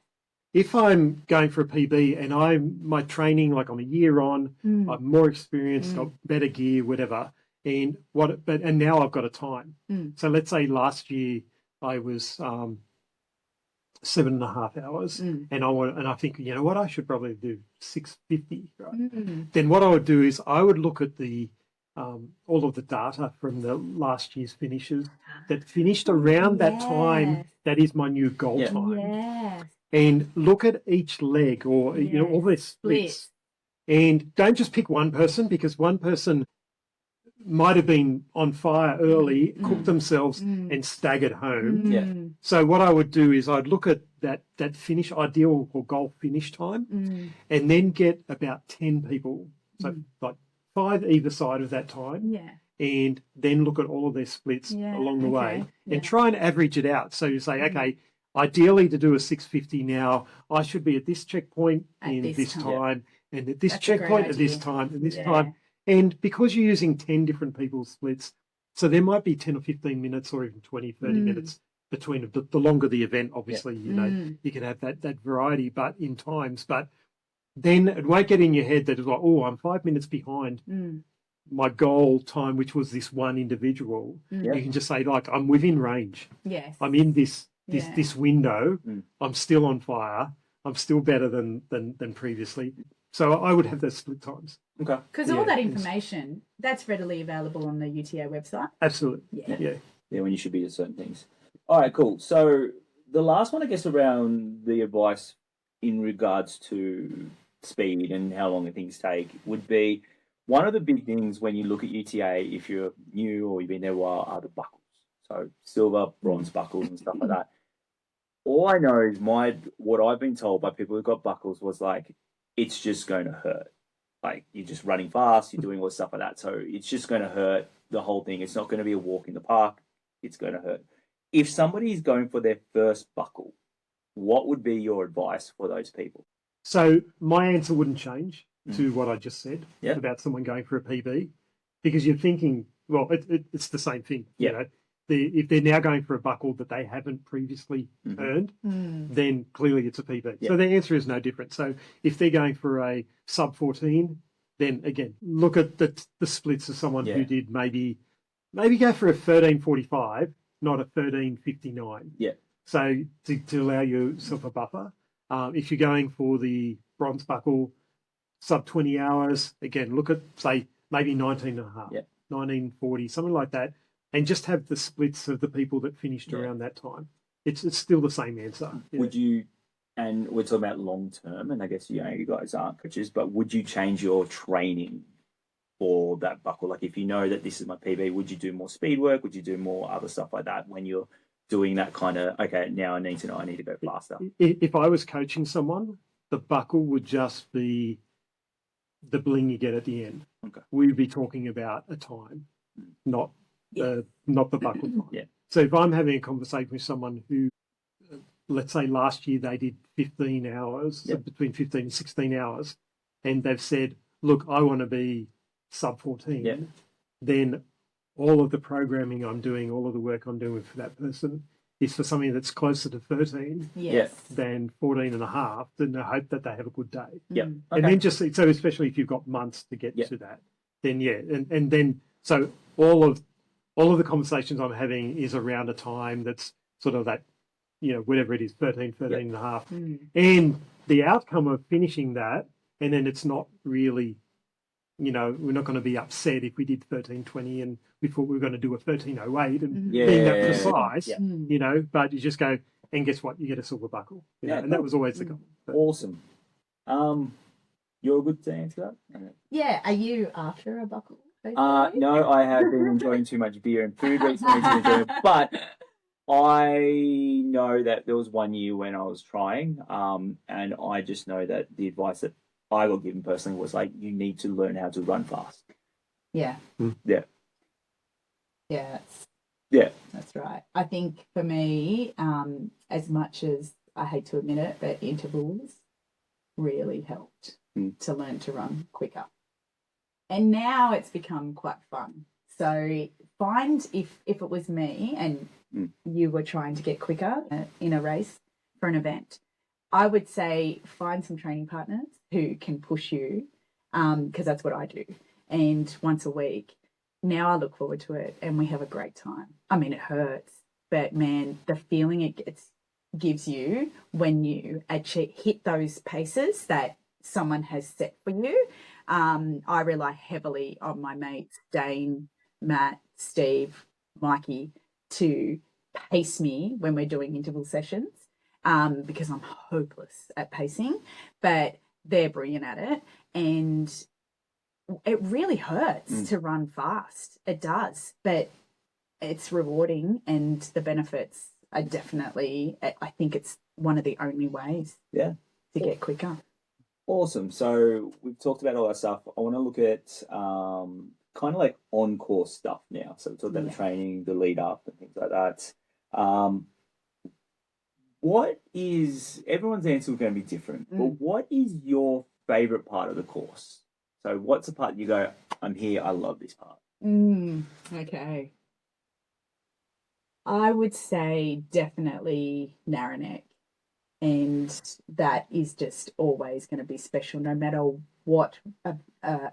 if I'm going for a PB and my training, like I'm a year on, I'm more experienced, got better gear, whatever, and now I've got a time. So let's say last year I was 7.5 hours, and I think, you know what, I should probably do 650, right? Then what I would do is I would look at the all of the data from the last year's finishes that finished around that time. That is my new goal time. Yes. And look at each leg, or you know, all their splits. And don't just pick one person, because one person might have been on fire early, cooked themselves and staggered home. So what I would do is I'd look at that finish, ideal or goal finish time, and then get about 10 people, so like 5 either side of that time, and then look at all of their splits along the way and try and average it out. So you say, okay, ideally to do a 650 now, I should be at this checkpoint in this time, and at this checkpoint at this time, and this time. And because you're using 10 different people's splits, so there might be 10 or 15 minutes or even 20, 30 minutes between the longer the event, obviously, you know, you can have that variety, but in times. But then it won't get in your head that it's like, oh, I'm 5 minutes behind my goal time, which was this one individual. You can just say, like, I'm within range. Yes. I'm in this window. I'm still on fire. I'm still better than previously. So I would have those split times. Okay. Because all that information, that's readily available on the UTA website. Absolutely. Yeah, when you should be at certain things. All right, cool. So the last one, I guess, around the advice in regards to speed and how long things take would be, one of the big things when you look at UTA, if you're new or you've been there a while, are the buckles. So silver, bronze buckles and stuff like that. All I know is what I've been told by people who got buckles was like, it's just going to hurt. Like, you're just running fast, you're doing all this stuff like that. So it's just going to hurt, the whole thing. It's not going to be a walk in the park. It's going to hurt. If somebody is going for their first buckle, what would be your advice for those people? So my answer wouldn't change to what I just said about someone going for a PB, because you're thinking well, it's the same thing. Yeah. You know, if they're now going for a buckle that they haven't previously earned, then clearly it's a PB. Yeah. So the answer is no different. So if they're going for a sub 14, then again, look at the splits of someone who did maybe go for a 13:45, not a 13:59. Yeah. So to allow yourself a buffer. If you're going for the bronze buckle, sub 20 hours, again, look at, say, maybe 19 and a half, 19:40, something like that, and just have the splits of the people that finished around that time. It's still the same answer. Yeah. Would you, and we're talking about long term, and I guess you guys aren't coaches, but would you change your training for that buckle? Like if you know that this is my PB, would you do more speed work? Would you do more other stuff like that when you're doing that kind of, okay, now I need to know I need to go faster? If I was coaching someone, the buckle would just be the bling you get at the end. Okay. We'd be talking about a time, not the buckle time. Yeah. So if I'm having a conversation with someone who, let's say last year they did 15 hours, so between 15 and 16 hours, and they've said, look, I want to be sub 14, then all of the programming I'm doing, all of the work I'm doing for that person is for something that's closer to 13 than 14 and a half, then I hope that they have a good day. Yeah. Okay. And then just, so especially if you've got months to get to that, then and then, so all of the conversations I'm having is around a time that's sort of that, you know, whatever it is, 13 and a half. And the outcome of finishing that, and then it's not really, you know, we're not going to be upset if we did 13:20 and we thought we were going to do a 13:08 and being that precise, you know, but you just go, and guess what? You get a silver buckle. You know, and that was always the goal. Awesome. You're good to answer that? Yeah. Are you after a buckle? No, I have been enjoying too much beer and food recently to enjoy it, but I know that there was one year when I was trying, and I just know that the advice that I got given personally was like, you need to learn how to run fast. Yeah. Yeah. Yeah. That's right. I think for me, as much as I hate to admit it, but intervals really helped to learn to run quicker. And now it's become quite fun. So find if it was me and you were trying to get quicker in a race for an event, I would say find some training partners who can push you, because that's what I do. And once a week, now I look forward to it and we have a great time. I mean, it hurts, but man, the feeling it gives you when you actually hit those paces that someone has set for you. I rely heavily on my mates, Dane, Matt, Steve, Mikey, to pace me when we're doing interval sessions, because I'm hopeless at pacing, but they're brilliant at it. And it really hurts to run fast. It does, but it's rewarding and the benefits are definitely, I think it's one of the only ways to get quicker. Awesome. So we've talked about all that stuff. I want to look at kind of like on-course stuff now. So we talked about the training, the lead up and things like that. What is, everyone's answer is going to be different, but what is your favorite part of the course? So what's the part you go, I'm here, I love this part? Okay. I would say definitely Narrow. And that is just always going to be special no matter what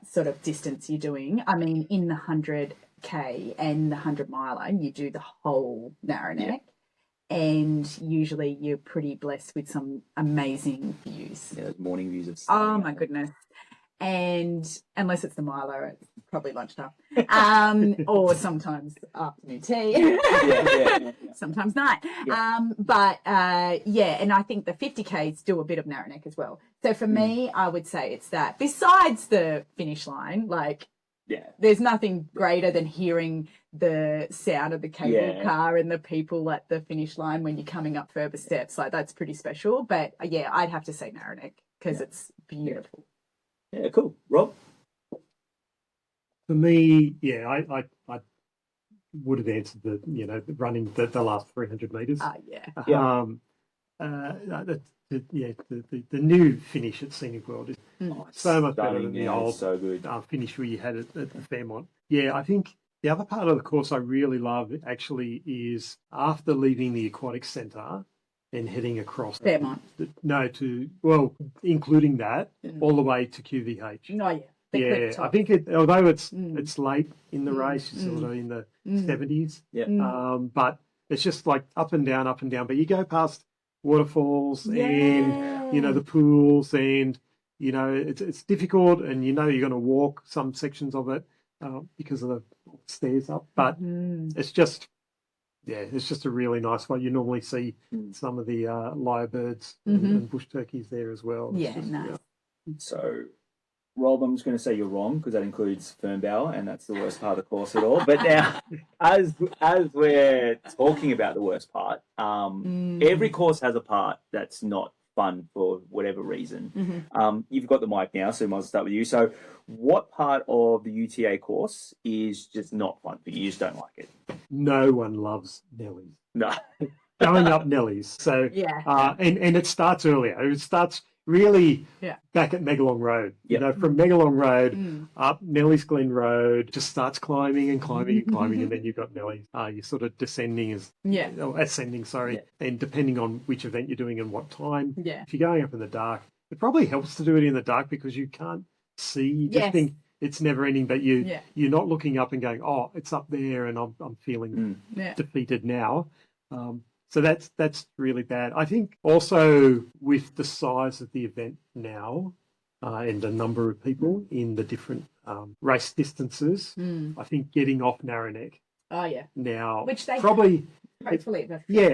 sort of distance you're doing. I mean, in the 100K and the 100 miler, you do the whole Narrow. And usually you're pretty blessed with some amazing views. Yeah, those morning views of Oh, my goodness. And unless it's the miler, it's probably lunchtime. Or sometimes afternoon tea. Sometimes night. But and I think the 50Ks do a bit of Narrow as well. So for me, I would say it's that. Besides the finish line, like, there's nothing greater than hearing the sound of the cable car and the people at the finish line when you're coming up further steps. Like, that's pretty special. But I'd have to say Narrow because it's beautiful. Yeah, cool. Rob? For me, I would have answered running the last 300 metres. The new finish at Scenic World is so much better than the old so good. finish where you had it at the Fairmont. Yeah, I think The other part of the course I really love actually is after leaving the aquatic centre and heading across. Fairmont. Including that, all the way to QVH. Oh, yeah. The Yeah, clip top. I think although it's late in the race, it's sort of in the 70s. Yeah. But it's just like up and down. But you go past waterfalls and, the pools and, it's difficult and, you're going to walk some sections of it because of the stairs up. But it's just a really nice one. You normally see some of the lyrebirds and bush turkeys there as well. Yeah, nice. So, Rob, I'm just going to say you're wrong because that includes Fernbower, and that's the worst part of the course at all. But now, as we're talking about the worst part, every course has a part that's not fun for whatever reason. You've got the mic now, so I might start with you. So, what part of the UTA course is just not fun for you? You just don't like it? No one loves Nellies. No. Going up Nellies. So, and it starts earlier. It starts really back at Megalong Road. From Megalong Road up Nellies Glen Road, just starts climbing and climbing and climbing, and then you've got Nellies. You're sort of descending ascending, sorry, and depending on which event you're doing and what time. If you're going up in the dark, it probably helps to do it in the dark because you can't see. You just think it's never ending, but you're not looking up and going, oh, it's up there, and I'm feeling defeated now. So that's really bad. I think also with the size of the event now and the number of people in the different race distances, I think getting off Narrow Neck now, which they probably hopefully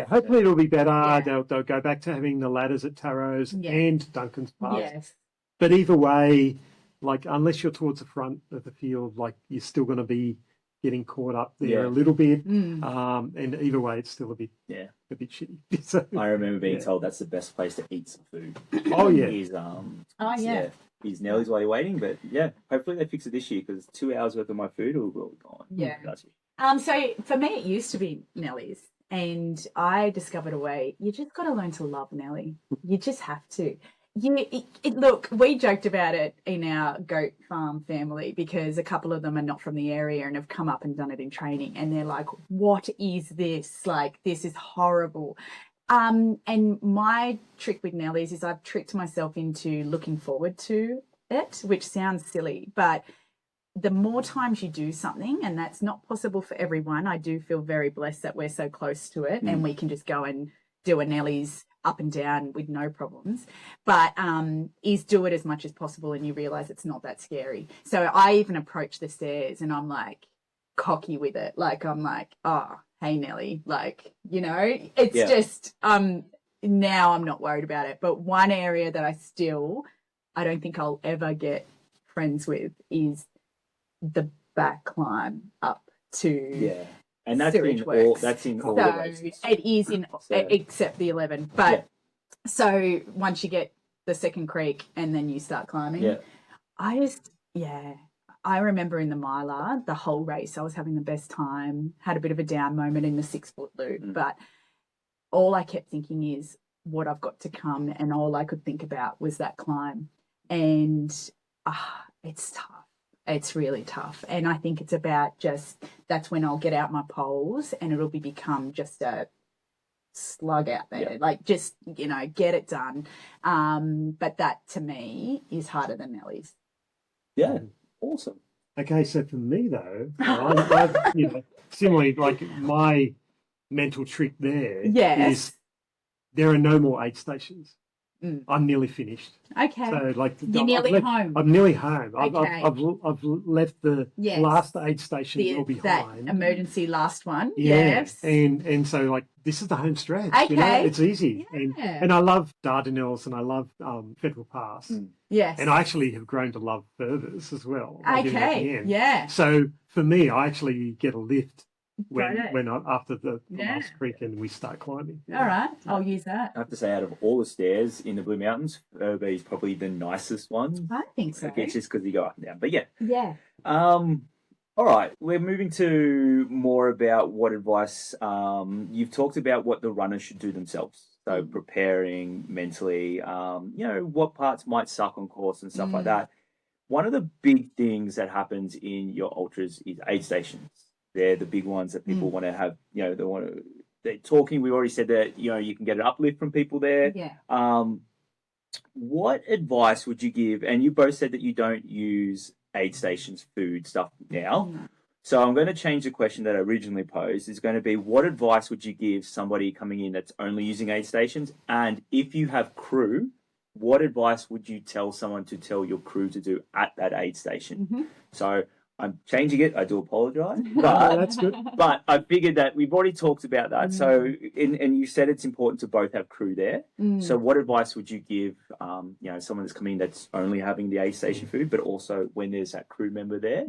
hopefully it'll be better. They'll go back to having the ladders at Tarrows and Duncan's Pass. But either way, like unless you're towards the front of the field, like you're still going to be getting caught up there a little bit, and either way, it's still a bit shitty. So, I remember being told that's the best place to eat some food. Is Nellies while you're waiting, but hopefully they fix it this year because 2 hours worth of my food will be gone. So for me, it used to be Nellies, and I discovered a way. You just got to learn to love Nelly. You just have to. Look, we joked about it in our goat farm family because a couple of them are not from the area and have come up and done it in training, and they're like, what is this? Like, this is horrible. And my trick with Nellies is I've tricked myself into looking forward to it, which sounds silly, but the more times you do something, and that's not possible for everyone, I do feel very blessed that we're so close to it and we can just go and do a Nellies up and down with no problems, but is do it as much as possible and you realize it's not that scary. So I even approach the stairs and I'm like cocky with it. Like I'm like, oh, hey Nelly, like, it's just now I'm not worried about it. But one area that I don't think I'll ever get friends with is the back climb up to and that's in all the races. It is in except the 11. But so once you get the second creek and then you start climbing, I remember in the Mylar, the whole race, I was having the best time, had a bit of a down moment in the 6 foot loop, but all I kept thinking is what I've got to come, and all I could think about was that climb. And it's tough. It's really tough. And I think it's about that's when I'll get out my poles and it'll become just a slug out there. Like just, get it done. But that to me is harder than Nelly's. Yeah. Awesome. Okay. So for me though, I've similarly, like my mental trick there is there are no more aid stations. I'm nearly finished. Okay. So you're nearly home. I'm nearly home. Okay. I've left the last aid station behind. That emergency last one. Yes. And so this is the home stretch. Okay. It's easy. Yeah. And I love Dardanelles and I love Federal Pass. Yes. And I actually have grown to love Furthers as well. Okay. Yeah. So for me, I actually get a lift after the last creek and we start climbing. All right, I'll use that. I have to say, out of all the stairs in the Blue Mountains, Furby is probably the nicest one. I think so. It's just because you go up and down. But yeah. All right, we're moving to more about what advice you've talked about what the runners should do themselves. So preparing mentally, what parts might suck on course and stuff like that. One of the big things that happens in your ultras is aid stations. They're the big ones that people want to have. You know, they're talking. We already said that. You know, you can get an uplift from people there. Yeah. What advice would you give? And you both said that you don't use aid stations food stuff now. So I'm going to change the question that I originally posed. Is going to be, what advice would you give somebody coming in that's only using aid stations? And if you have crew, what advice would you tell someone to tell your crew to do at that aid station? So I'm changing it. I do apologise, but that's good. But I figured that we've already talked about that. So, and you said it's important to both have crew there. So, what advice would you give, you know, someone that's coming in that's only having the aid station food, but also when there's that crew member there?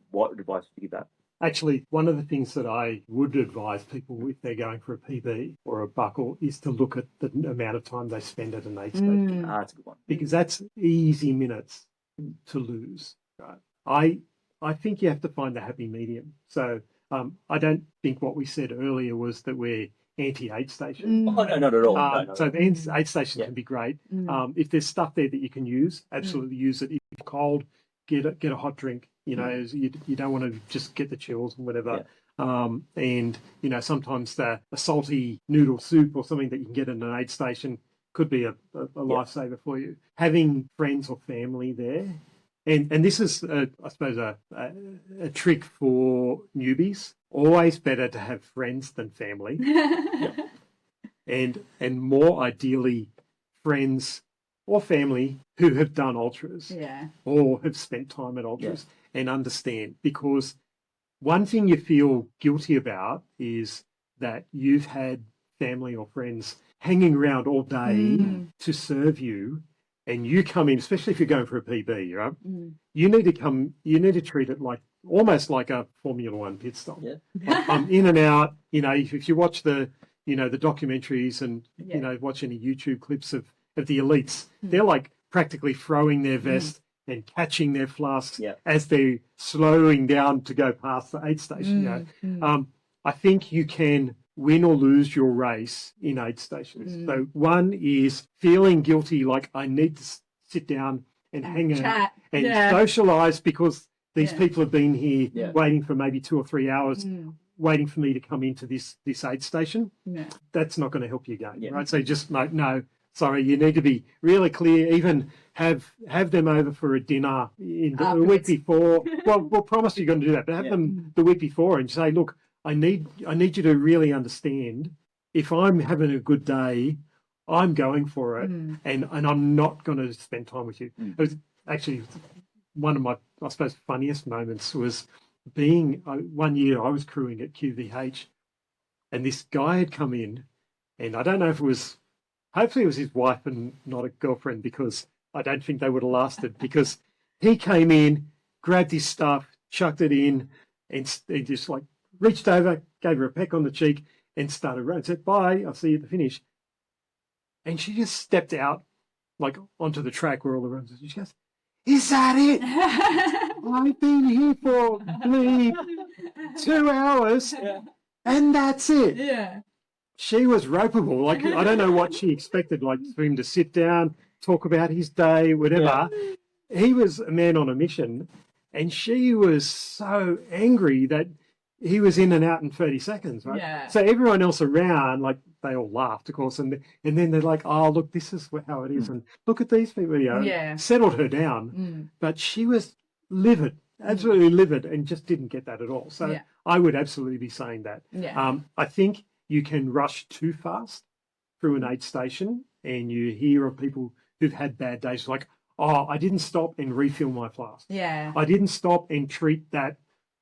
What advice would you give that? Actually, one of the things that I would advise people if they're going for a PB or a buckle is to look at the amount of time they spend at an aid station. That's a good one. Because that's easy minutes to lose. Right? I think you have to find the happy medium. So I don't think what we said earlier was that we're anti-aid station. Oh, no, not at all. So the aid station can be great. If there's stuff there that you can use, absolutely use it. If you're cold, get a hot drink. You know, you don't want to just get the chills or whatever. And, you know, sometimes a salty noodle soup or something that you can get in an aid station could be a lifesaver for you. Having friends or family there. And this is, I suppose, a trick for newbies. Always better to have friends than family. And more ideally, friends or family who have done ultras or have spent time at ultras and understand. Because one thing you feel guilty about is that you've had family or friends hanging around all day to serve you, and you come in, especially if you're going for a PB, right? You need to treat it like almost like a Formula One pit stop. I'm in and out. You know, if you watch the documentaries and you know, watch any YouTube clips of the elites, they're like practically throwing their vest and catching their flasks as they're slowing down to go past the aid station. You know, I think you can win or lose your race in aid stations. So one is feeling guilty, like I need to sit down and hang out and socialise because these people have been here waiting for maybe 2 or 3 hours, waiting for me to come into this aid station. That's not going to help you gain, right? So just no, sorry, you need to be really clear. Even have them over for a dinner in the week before. We'll promise you're going to do that, but have them the week before and say, look, I need you to really understand, if I'm having a good day, I'm going for it, and I'm not going to spend time with you. It was actually one of my, I suppose, funniest moments was being, one year I was crewing at QVH, and this guy had come in, and I don't know if it was, hopefully it was his wife and not a girlfriend, because I don't think they would have lasted, because he came in, grabbed his stuff, chucked it in, and he just like reached over, gave her a peck on the cheek, and started running. Said, bye, I'll see you at the finish. And she just stepped out, like onto the track where all the runs are. She goes, is that it? I've been here for 2 hours, and that's it. She was ropeable. Like, I don't know what she expected, like for him to sit down, talk about his day, whatever. He was a man on a mission, and she was so angry that he was in and out in 30 seconds, right? So everyone else around, like, they all laughed, of course, and then they're like, oh, look, this is how it is, and look at these people, you know, settled her down. But she was livid, absolutely livid, and just didn't get that at all. So I would absolutely be saying that. I think you can rush too fast through an aid station, and you hear of people who've had bad days, like, oh, I didn't stop and refill my flask. I didn't stop and treat that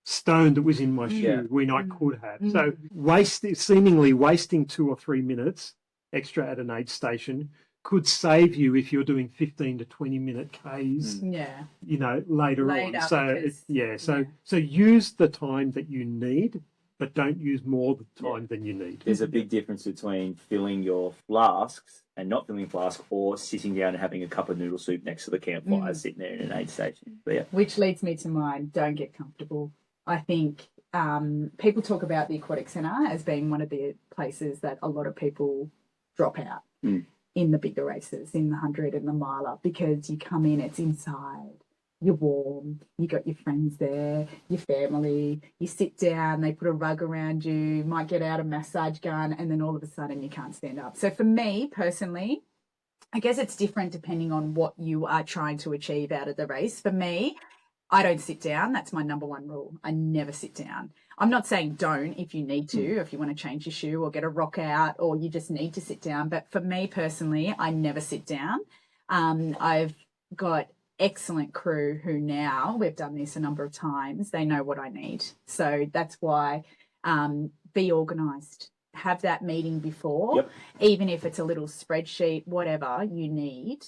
stone that was in my shoe when I could have. So seemingly wasting 2 or 3 minutes extra at an aid station could save you if you're doing 15 to 20 minute Ks, you know, later on. So use the time that you need, but don't use more time than you need. There's a big difference between filling your flasks and not filling flasks, or sitting down and having a cup of noodle soup next to the campfire, sitting there in an aid station. But which leads me to mine, don't get comfortable. I think people talk about the aquatic centre as being one of the places that a lot of people drop out in the bigger races, in the 100 and the miler, because you come in, it's inside. you're warm, you got your friends there, your family, you sit down, they put a rug around you, might get out a massage gun, and then all of a sudden you can't stand up. So for me personally, I guess it's different depending on what you are trying to achieve out of the race. For me, I don't sit down. That's my number one rule. I never sit down. I'm not saying don't if you need to, if you want to change your shoe or get a rock out or you just need to sit down. But for me personally, I never sit down. I've got excellent crew who now, we've done this a number of times, they know what I need. So that's why be organised. Have that meeting before, even if it's a little spreadsheet, whatever you need.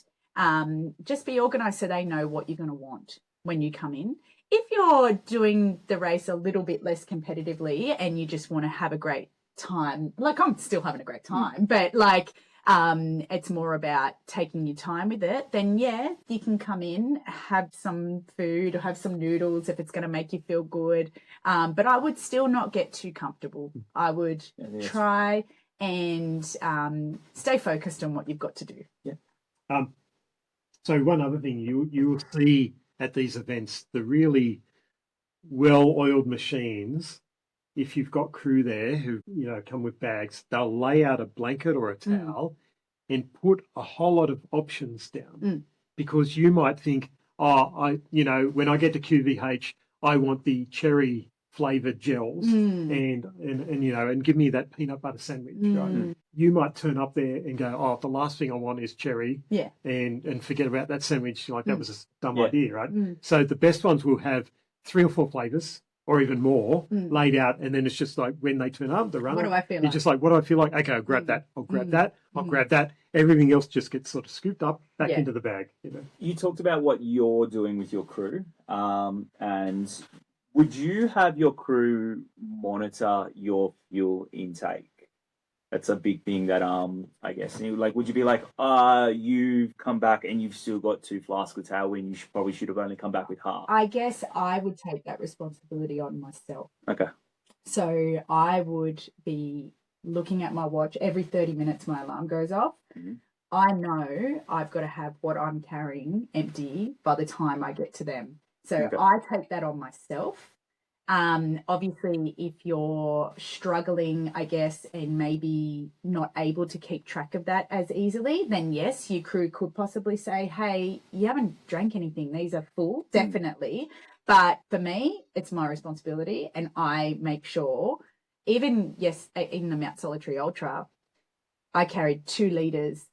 Just be organised so they know what you're going to want when you come in. If you're doing the race a little bit less competitively and you just want to have a great time, like I'm still having a great time, but like it's more about taking your time with it, then yeah, you can come in, have some food or have some noodles if it's going to make you feel good. But I would still not get too comfortable. I would try and stay focused on what you've got to do. Yeah. So one other thing you will see at these events, the really well-oiled machines, if you've got crew there who, you know, come with bags, they'll lay out a blanket or a towel and put a whole lot of options down because you might think, you know, when I get to QVH, I want the cherry flavored gels and you know, and give me that peanut butter sandwich, right? You might turn up there and go, the last thing I want is cherry and forget about that sandwich. Like that was a dumb idea, right? So the best ones will have 3 or 4 flavors or even more laid out. And then it's just like when they turn up, the runner, What do I feel you're like? just like, what do I feel like? Okay, I'll grab that. I'll grab that. I'll grab that. Everything else just gets sort of scooped up back into the bag. You know? You talked about what you're doing with your crew, and would you have your crew monitor your fuel intake? That's a big thing that I guess. Like, would you be like, you've come back and you've still got 2 flasks of tailwind, you probably should have only come back with half? I guess I would take that responsibility on myself. Okay. So I would be looking at my watch every 30 minutes. My alarm goes off. I know I've got to have what I'm carrying empty by the time I get to them. So I take that on myself. Obviously, if you're struggling, I guess, and maybe not able to keep track of that as easily, then yes, your crew could possibly say, hey, you haven't drank anything. These are full, definitely. But for me, it's my responsibility. And I make sure, even, in the Mount Solitary Ultra, I carried 2 litres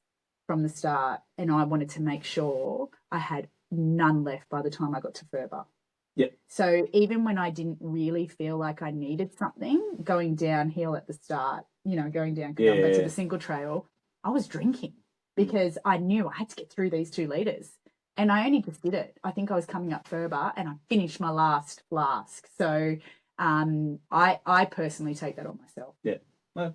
from the start and I wanted to make sure I had none left by the time I got to Phillpott. So even when I didn't really feel like I needed something, going downhill at the start, you know, going down Canumba to the single trail, I was drinking because I knew I had to get through these 2 litres. And I only just did it. I think I was coming up Phillpott and I finished my last flask. So I personally take that on myself. Yeah. Well,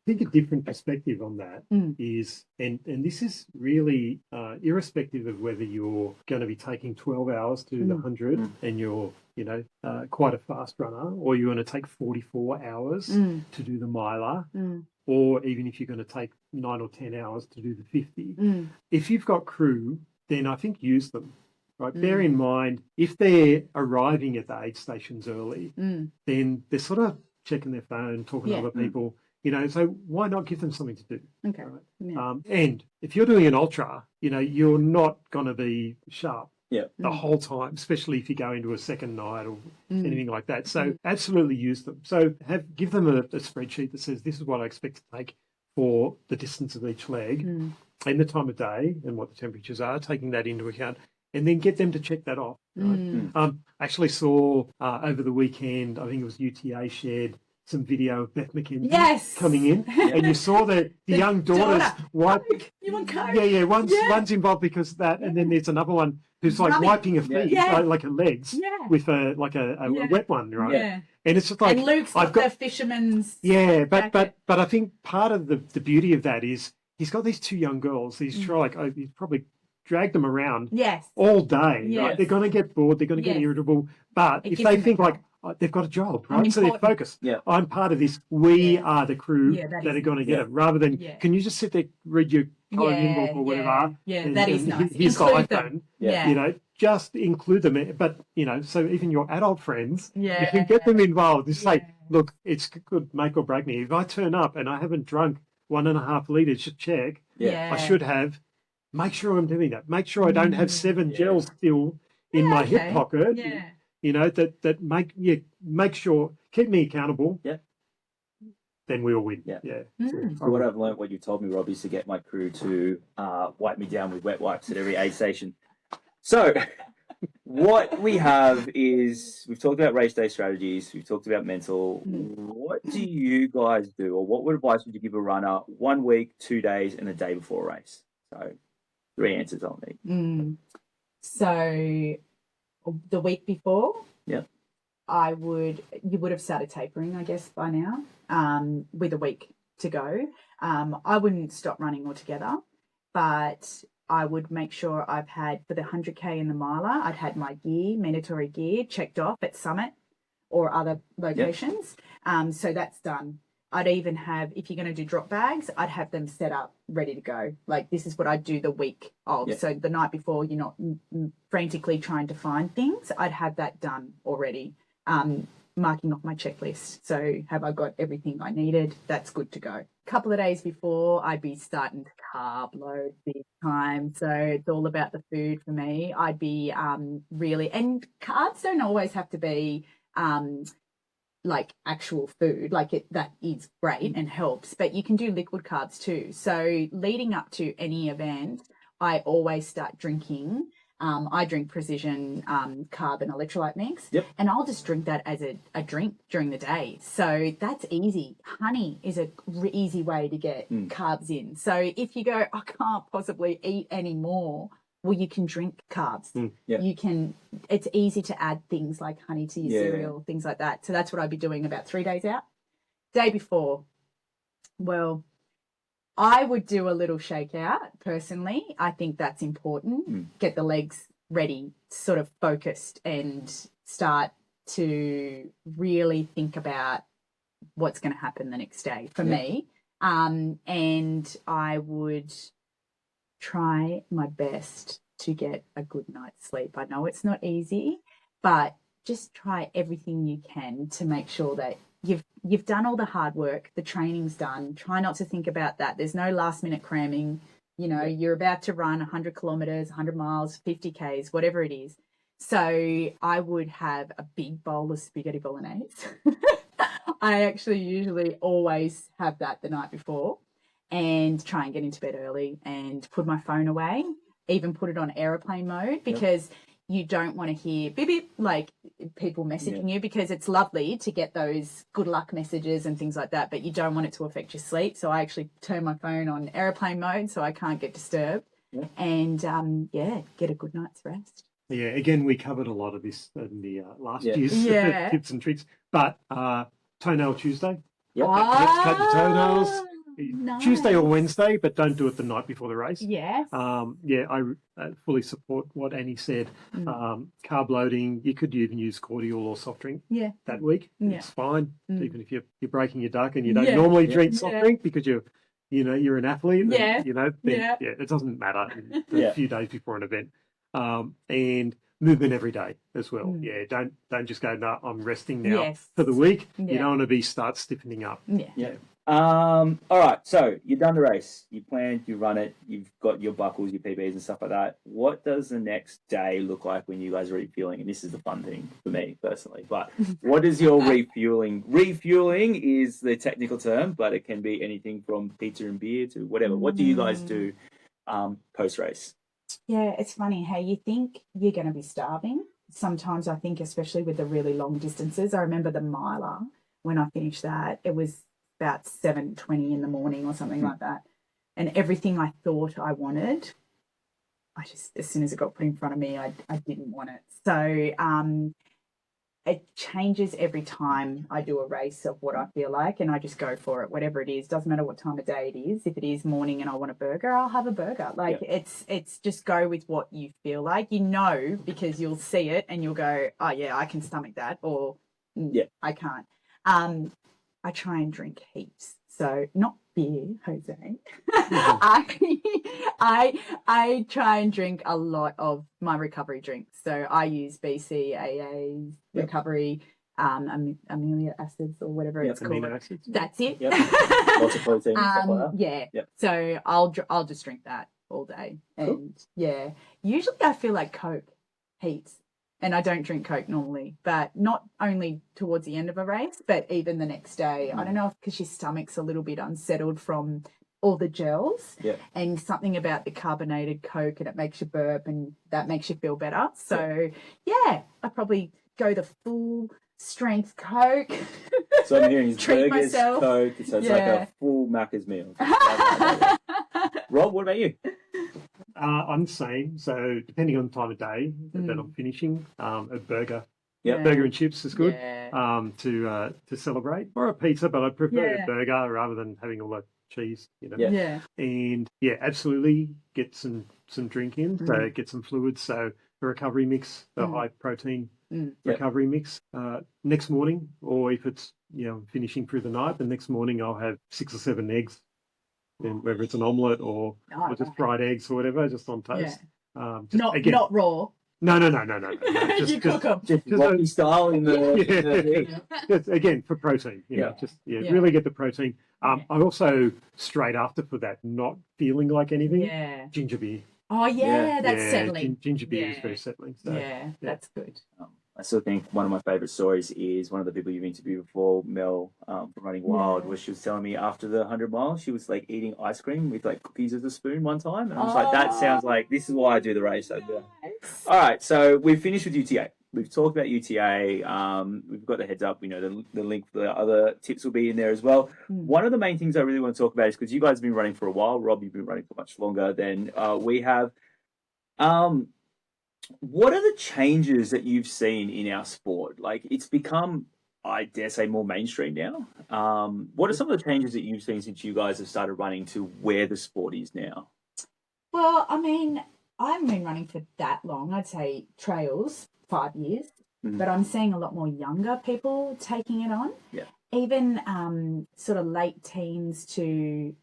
I think a different perspective on that is, and this is really irrespective of whether you're going to be taking 12 hours to do the 100 and you're, you know, quite a fast runner, or you're going to take 44 hours to do the miler, or even if you're going to take 9 or 10 hours to do the 50. If you've got crew, then I think use them. Right. Bear in mind, if they're arriving at the aid stations early, then they're sort of checking their phone, talking to other people. You know, so why not give them something to do? Okay. Right? Yeah. And if you're doing an ultra, you know, you're not going to be sharp the whole time, especially if you go into a second night or anything like that. So absolutely use them. So give them a spreadsheet that says this is what I expect to take for the distance of each leg and the time of day and what the temperatures are, taking that into account. And then get them to check that off. Right? I actually saw over the weekend, I think it was UTA shared some video of Beth McKenzie coming in, and you saw the young daughters wipe. You want Coke? Yeah. One's involved because of that, and then there's another one who's like wiping her feet, like her legs, with a wet one, right? Yeah. And it's just like, and Luke's got the fisherman's but I think part of the beauty of that is he's got these 2 young girls. He's he's probably dragged them around all day. Right? They're going to get bored. They're going to get irritable. But if they think like, they've got a job, right? So they're focused. I'm part of this. We are the crew that are going to get it. Rather than, can you just sit there, read your coloured in book or whatever? That is nice. Here's the iPhone. You know, just include them. But, so even your adult friends, you Yeah. can get them involved. Just say, Yeah. look, it's good, make or break me. If I turn up and I haven't drunk 1.5 litres, check, Yeah. I should have. Make sure I'm doing that. Make sure I don't have 7 gels still in my hip pocket. Yeah. That make sure, keep me accountable. Yeah. Then we'll win. Yeah. So what I've learned, what you told me, Rob, is to get my crew to wipe me down with wet wipes at every aid station. So what we have is, we've talked about race day strategies, we've talked about mental. What do you guys do, or what advice would you give a runner 1 week, 2 days, and a day before a race? So 3 answers I'll need. So the week before, yeah, you would have started tapering, I guess, by now, with a week to go. I wouldn't stop running altogether, but I would make sure I've had, for the 100K and the miler, I'd had my gear, mandatory gear, checked off at Summit or other locations. So that's done. I'd even have, if you're going to do drop bags, I'd have them set up ready to go. Like, this is what I'd do the week of. Yeah. So the night before, you're not frantically trying to find things. I'd have that done already, marking off my checklist. So have I got everything I needed? That's good to go. A couple of days before, I'd be starting to carb load big time. So it's all about the food for me. I'd be really, and carbs don't always have to be like actual food, that is great and helps, but you can do liquid carbs too. So leading up to any event, I always start drinking. I drink Precision carb and electrolyte mix, and I'll just drink that as a drink during the day. So that's easy. Honey is a easy way to get carbs in. So if you go, I can't possibly eat any more, well, you can drink carbs. You can, it's easy to add things like honey to your cereal, things like that. So that's what I'd be doing about 3 days out. Day before, well, I would do a little shakeout personally. I think that's important. Get the legs ready, sort of focused, and start to really think about what's going to happen the next day for me. And I would try my best to get a good night's sleep. I know it's not easy, but just try everything you can to make sure that you've done all the hard work, the training's done. Try not to think about that. There's no last minute cramming. You're about to run 100 kilometers, 100 miles, 50 Ks, whatever it is. So I would have a big bowl of spaghetti bolognese. I actually usually always have that the night before, and try and get into bed early and put my phone away, even put it on airplane mode, because you don't want to hear beep beep, like people messaging you, because it's lovely to get those good luck messages and things like that, but you don't want it to affect your sleep. So I actually turn my phone on airplane mode so I can't get disturbed, and get a good night's rest. Yeah, again, we covered a lot of this in the last year's tips and tricks, but Toenail Tuesday. Let's cut your toenails. Nice. Tuesday or Wednesday, but don't do it the night before the race. Yes. I fully support what Annie said. Carb loading, you could even use cordial or soft drink that week. It's fine, even if you're breaking your duck and you don't normally drink soft drink because you're an athlete. It doesn't matter a few days before an event. And movement every day as well. Don't just go, no, I'm resting now for the week. You don't want to start stiffening up. All right, so you've done the race, you planned, you run it, you've got your buckles, your PBs and stuff like that. What does the next day look like when you guys are refueling? And this is the fun thing for me personally, but what is your refueling? Refueling is the technical term, but it can be anything from pizza and beer to whatever. What do you guys do post-race? Yeah, it's funny how you think you're going to be starving. Sometimes I think, especially with the really long distances, I remember the miler, when I finished that, it was about 7:20 in the morning or something like that. And everything I thought I wanted, I just, as soon as it got put in front of me, I didn't want it. So it changes every time I do a race of what I feel like, and I just go for it, whatever it is. Doesn't matter what time of day it is. If it is morning and I want a burger, I'll have a burger. It's just go with what you feel like, because you'll see it and you'll go, oh yeah, I can stomach that, or I can't. I try and drink heaps. So not beer, Jose. I try and drink a lot of my recovery drinks. So I use BCAA's recovery, amino acids or whatever it's called. Amino acids. That's it. Yep. Lots of protein and stuff like that. Yeah. Yep. So I'll just drink that all day. And yeah, usually I feel like Coke heaps. And I don't drink Coke normally, but not only towards the end of a race, but even the next day. I don't know if because your stomach's a little bit unsettled from all the gels and something about the carbonated Coke, and it makes you burp and that makes you feel better. So, yeah, I probably go the full strength Coke. So I'm hearing Treat burgers, myself. Coke, so it's like a full Macca's meal. Rob, what about you? I'm the same. So depending on the time of day that I'm finishing, a burger, Yep. burger and chips is good Yeah. to celebrate, or a pizza, but I prefer a burger rather than having all that cheese. Yeah. And absolutely get some drink in, so get some fluids. So a recovery mix, a high protein recovery mix. Next morning, or if it's finishing through the night, the next morning I'll have 6 or 7 eggs. And whether it's an omelette or just fried eggs or whatever, just on toast. Not raw. No. You cook them. Just Rocky style in the... Just, again, for protein. Really get the protein. I also, straight after for that, not feeling like anything, ginger beer. Oh, yeah, that's settling. Ginger beer is very settling. So, that's good. I still think one of my favourite stories is one of the people you've interviewed before, Mel from Running Wild, where she was telling me after the 100 miles, she was like eating ice cream with like cookies as a spoon one time. And I was like, that sounds like this is why I do the race. Nice. All right, so we've finished with UTA. We've talked about UTA. We've got the heads up. The link for the other tips will be in there as well. One of the main things I really want to talk about is because you guys have been running for a while. Rob, you've been running for much longer than we have. What are the changes that you've seen in our sport? Like, it's become, I dare say, more mainstream now. What are some of the changes that you've seen since you guys have started running to where the sport is now? Well, I mean, I haven't been running for that long. I'd say trails, 5 years. But I'm seeing a lot more younger people taking it on. Yeah. Even sort of late teens to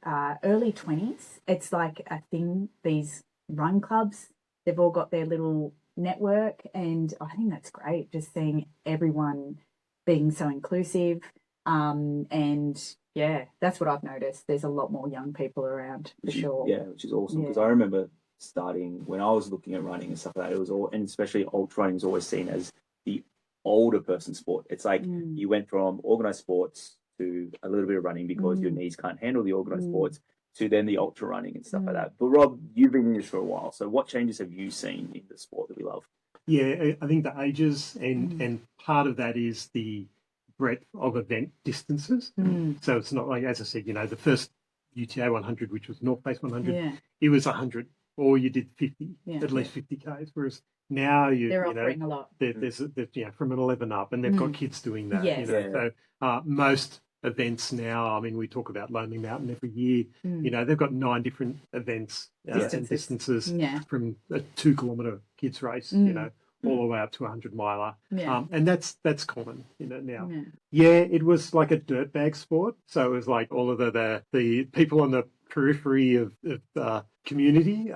early 20s. It's like a thing, these run clubs. They've all got their little network, and I think that's great, just seeing everyone being so inclusive. And, that's what I've noticed. There's a lot more young people around, for sure. Yeah, which is awesome, because I remember starting when I was looking at running and stuff like that, it was all, and especially ultra running is always seen as the older person sport. It's like you went from organised sports to a little bit of running because your knees can't handle the organised sports, to then the ultra running and stuff like that. But Rob, you've been in this for a while. So what changes have you seen in the sport that we love? Yeah, I think the ages and part of that is the breadth of event distances. So it's not like, as I said, the first UTA 100, which was North Face 100, it was 100, or you did 50, at least 50 Ks. Whereas now they're offering a lot. There's from an 11 up, and they've got kids doing that. So most events now, I mean, we talk about Lonely Mountain every year. They've got 9 different events and distances from a 2-kilometre kids race, all the way up to a 100-miler. And that's common, now. It was like a dirtbag sport. So it was like all of the people on the periphery of community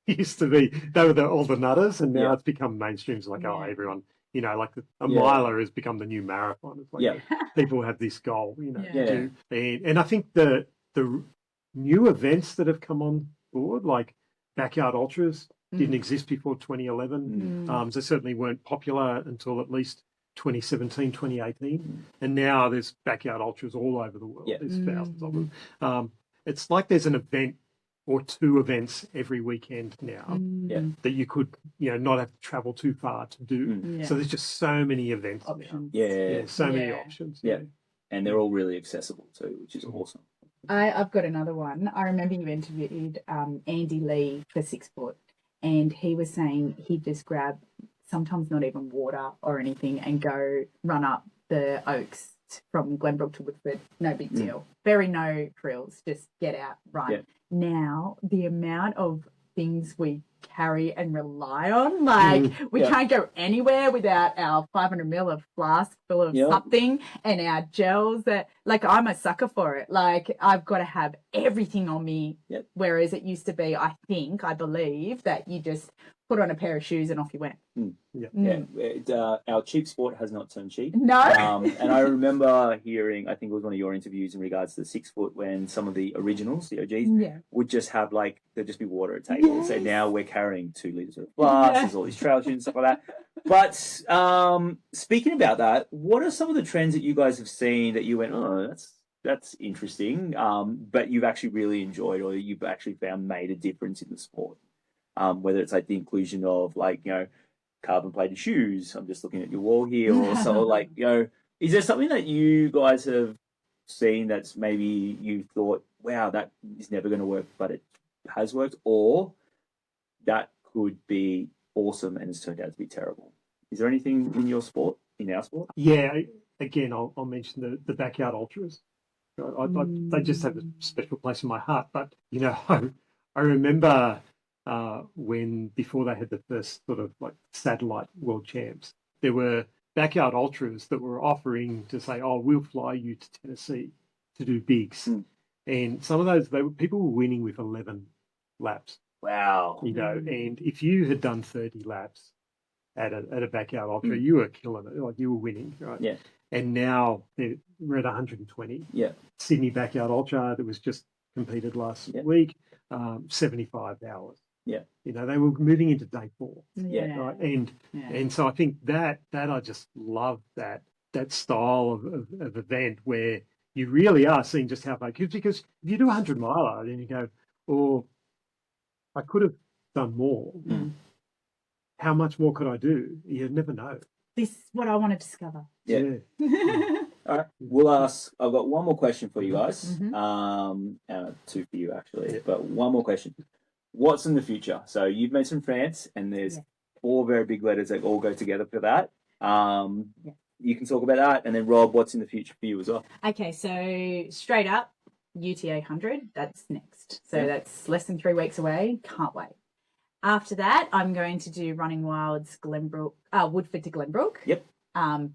used to be, they were all the nutters, and now it's become mainstream. It's like, everyone, like a miler has become the new marathon. It's like people have this goal, to do. And I think the new events that have come on board, like backyard ultras, didn't exist before 2011. They certainly weren't popular until at least 2017, 2018. And now there's backyard ultras all over the world. There's thousands of them. It's like there's an event or 2 events every weekend now that you could, not have to travel too far to do. So there's just so many events Options. now. So many options. And they're all really accessible too, which is awesome. I've got another one. I remember you interviewed Andy Lee for 6 Foot, and he was saying he'd just grab sometimes not even water or anything and go run up the Oaks from Glenbrook to Woodford. No big deal. Very no frills. Just get out, run. Now, the amount of things we carry and rely on. Like we can't go anywhere without our 500 ml of flask full of something and our gels that, like, I'm a sucker for it. Like I've got to have everything on me. Whereas it used to be, I believe that you just put on a pair of shoes and off you went. Our cheap sport has not turned cheap. No. And I remember hearing, I think it was one of your interviews in regards to the 6 foot, when some of the originals, the OGs, would just have like, there'd just be water at tables. So now we're carrying 2 litres of glass, there's all these trail shoes and stuff like that. But speaking about that, what are some of the trends that you guys have seen that you went, oh, that's interesting, but you've actually really enjoyed, or you've actually found made a difference in the sport? Whether it's like the inclusion of, like, you know, carbon plated shoes. I'm just looking at your wall here. Or so, like, you know, is there something that you guys have seen that's maybe you thought, wow, that is never going to work, but it has worked, or that could be awesome and it's turned out to be terrible? Is there anything in your sport, in our sport? Yeah, again, I'll mention the backyard ultras. They just have a special place in my heart. But, you know, I remember when, before they had the first sort of like satellite world champs, there were backyard ultras that were offering to say, oh, we'll fly you to Tennessee to do bigs. And some of those, people were winning with 11 laps. Wow. You know, and if you had done 30 laps at a backyard ultra, you were killing it. Like, you were winning, right? Yeah. And now we're at 120. Yeah. Sydney Backyard Ultra that was just competed last week, 75 hours. Yeah. You know, they were moving into day 4. Yeah. Right. And so I think that I just love that style of event where you really are seeing just how far, because if you do 100 miler and you go, oh, I could have done more. How much more could I do? You never know. This is what I want to discover. Yeah. All right. We'll ask. I've got one more question for you guys. 2 for you, actually. But one more question. What's in the future? So you've mentioned France, and there's 4 very big letters that all go together for that. You can talk about that. And then, Rob, what's in the future for you as well? Okay, so straight up, UTA 100, that's next. So that's less than 3 weeks away. Can't wait. After that, I'm going to do Running Wild's Woodford to Glenbrook. Yep.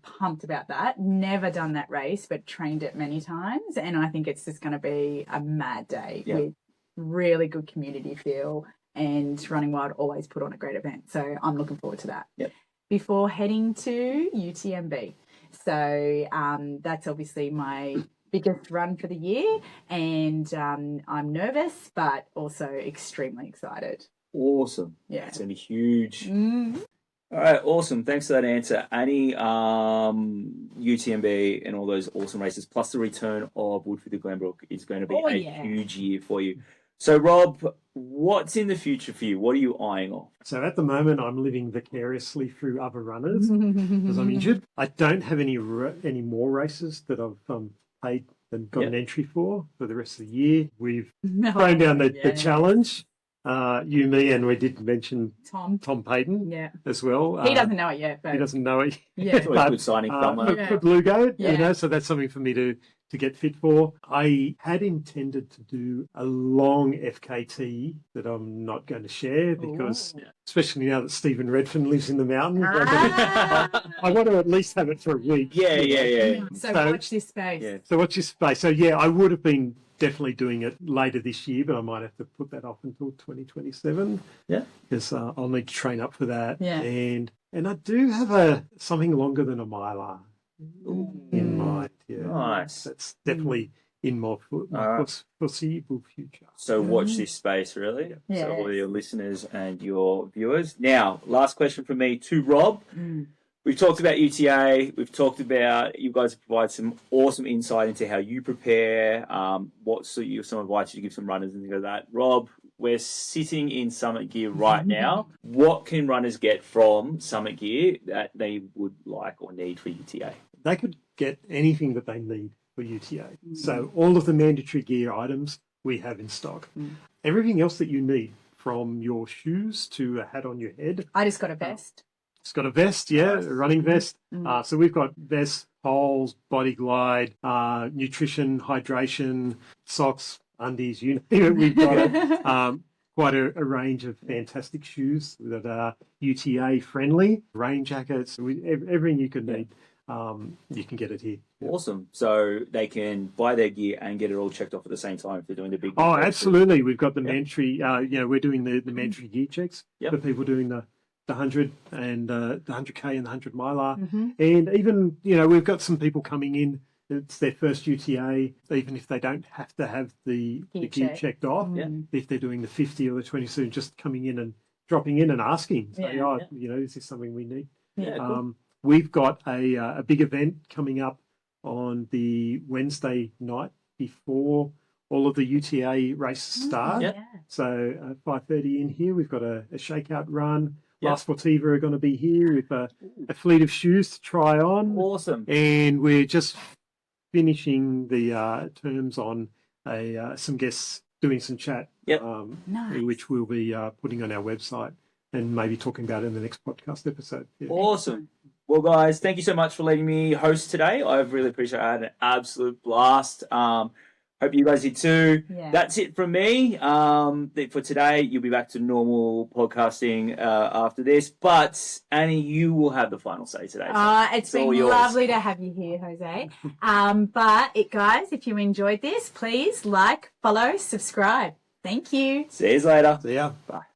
Pumped about that. Never done that race, but trained it many times. And I think it's just going to be a mad day with really good community feel. And Running Wild always put on a great event. So I'm looking forward to that. Yep. Before heading to UTMB. So that's obviously my biggest run for the year. And I'm nervous, but also extremely excited. Awesome. Yeah. It's going to be huge. All right, awesome. Thanks for that answer. Annie, UTMB and all those awesome races, plus the return of Woodford to Glenbrook is going to be a huge year for you. So, Rob, what's in the future for you? What are you eyeing off? So at the moment, I'm living vicariously through other runners because I'm injured. I don't have any more races that I've paid and got an entry for the rest of the year. We've thrown down the challenge. You, me, and we did mention Tom Payton as well. He doesn't know it yet. But... He doesn't know it. Yeah. It's always a good signing for Blue Goat, you know, so that's something for me to get fit for. I had intended to do a long FKT that I'm not going to share because, especially now that Stephen Redfern lives in the mountains, I want to at least have it for a week. Yeah. So watch this space. Yeah. So watch this space. So I would have been definitely doing it later this year, but I might have to put that off until 2027. Yeah, because I'll need to train up for that. Yeah, and I do have something longer than a miler in mind. Yeah, nice. That's definitely in my foreseeable future. So watch this space, really. Yeah. So all your listeners and your viewers. Now, last question from me to Rob. We've talked about UTA. We've talked about, you guys provide some awesome insight into how you prepare, what some advice you give some runners and things like that. Rob, we're sitting in Summit Gear right now. What can runners get from Summit Gear that they would like or need for UTA? They could get anything that they need for UTA. So all of the mandatory gear items we have in stock. Everything else that you need, from your shoes to a hat on your head. I just got a vest. It's got a vest, a running vest. So we've got vests, poles, body glide, nutrition, hydration, socks, undies, you name it, we've got it. quite a range of fantastic shoes that are UTA friendly, rain jackets, everything you could need. You can get it here. Awesome. So they can buy their gear and get it all checked off at the same time if they're doing the big. Oh, absolutely. We've got the mandatory, we're doing the mandatory gear checks for people doing the 100 and the 100K and the 100 miler. And even, we've got some people coming in. It's their first UTA, even if they don't have to have the gear checked off. If they're doing the 50 or the 20 soon, just coming in and dropping in and asking, is this something we need? Cool. We've got a big event coming up on the Wednesday night before all of the UTA races start. So 5:30 in here, we've got a shakeout run. La Sportiva are going to be here with a fleet of shoes to try on. Awesome. And we're just finishing the terms on some guests doing some chat, which we'll be putting on our website and maybe talking about in the next podcast episode. Awesome. Well, guys, thank you so much for letting me host today. I really appreciate it. I had an absolute blast. Hope you guys did too. That's it from me. For today, you'll be back to normal podcasting after this. But Annie, you will have the final say today. So it's been lovely to have you here, Jose. Guys, if you enjoyed this, please like, follow, subscribe. Thank you. See you later. See ya. Bye.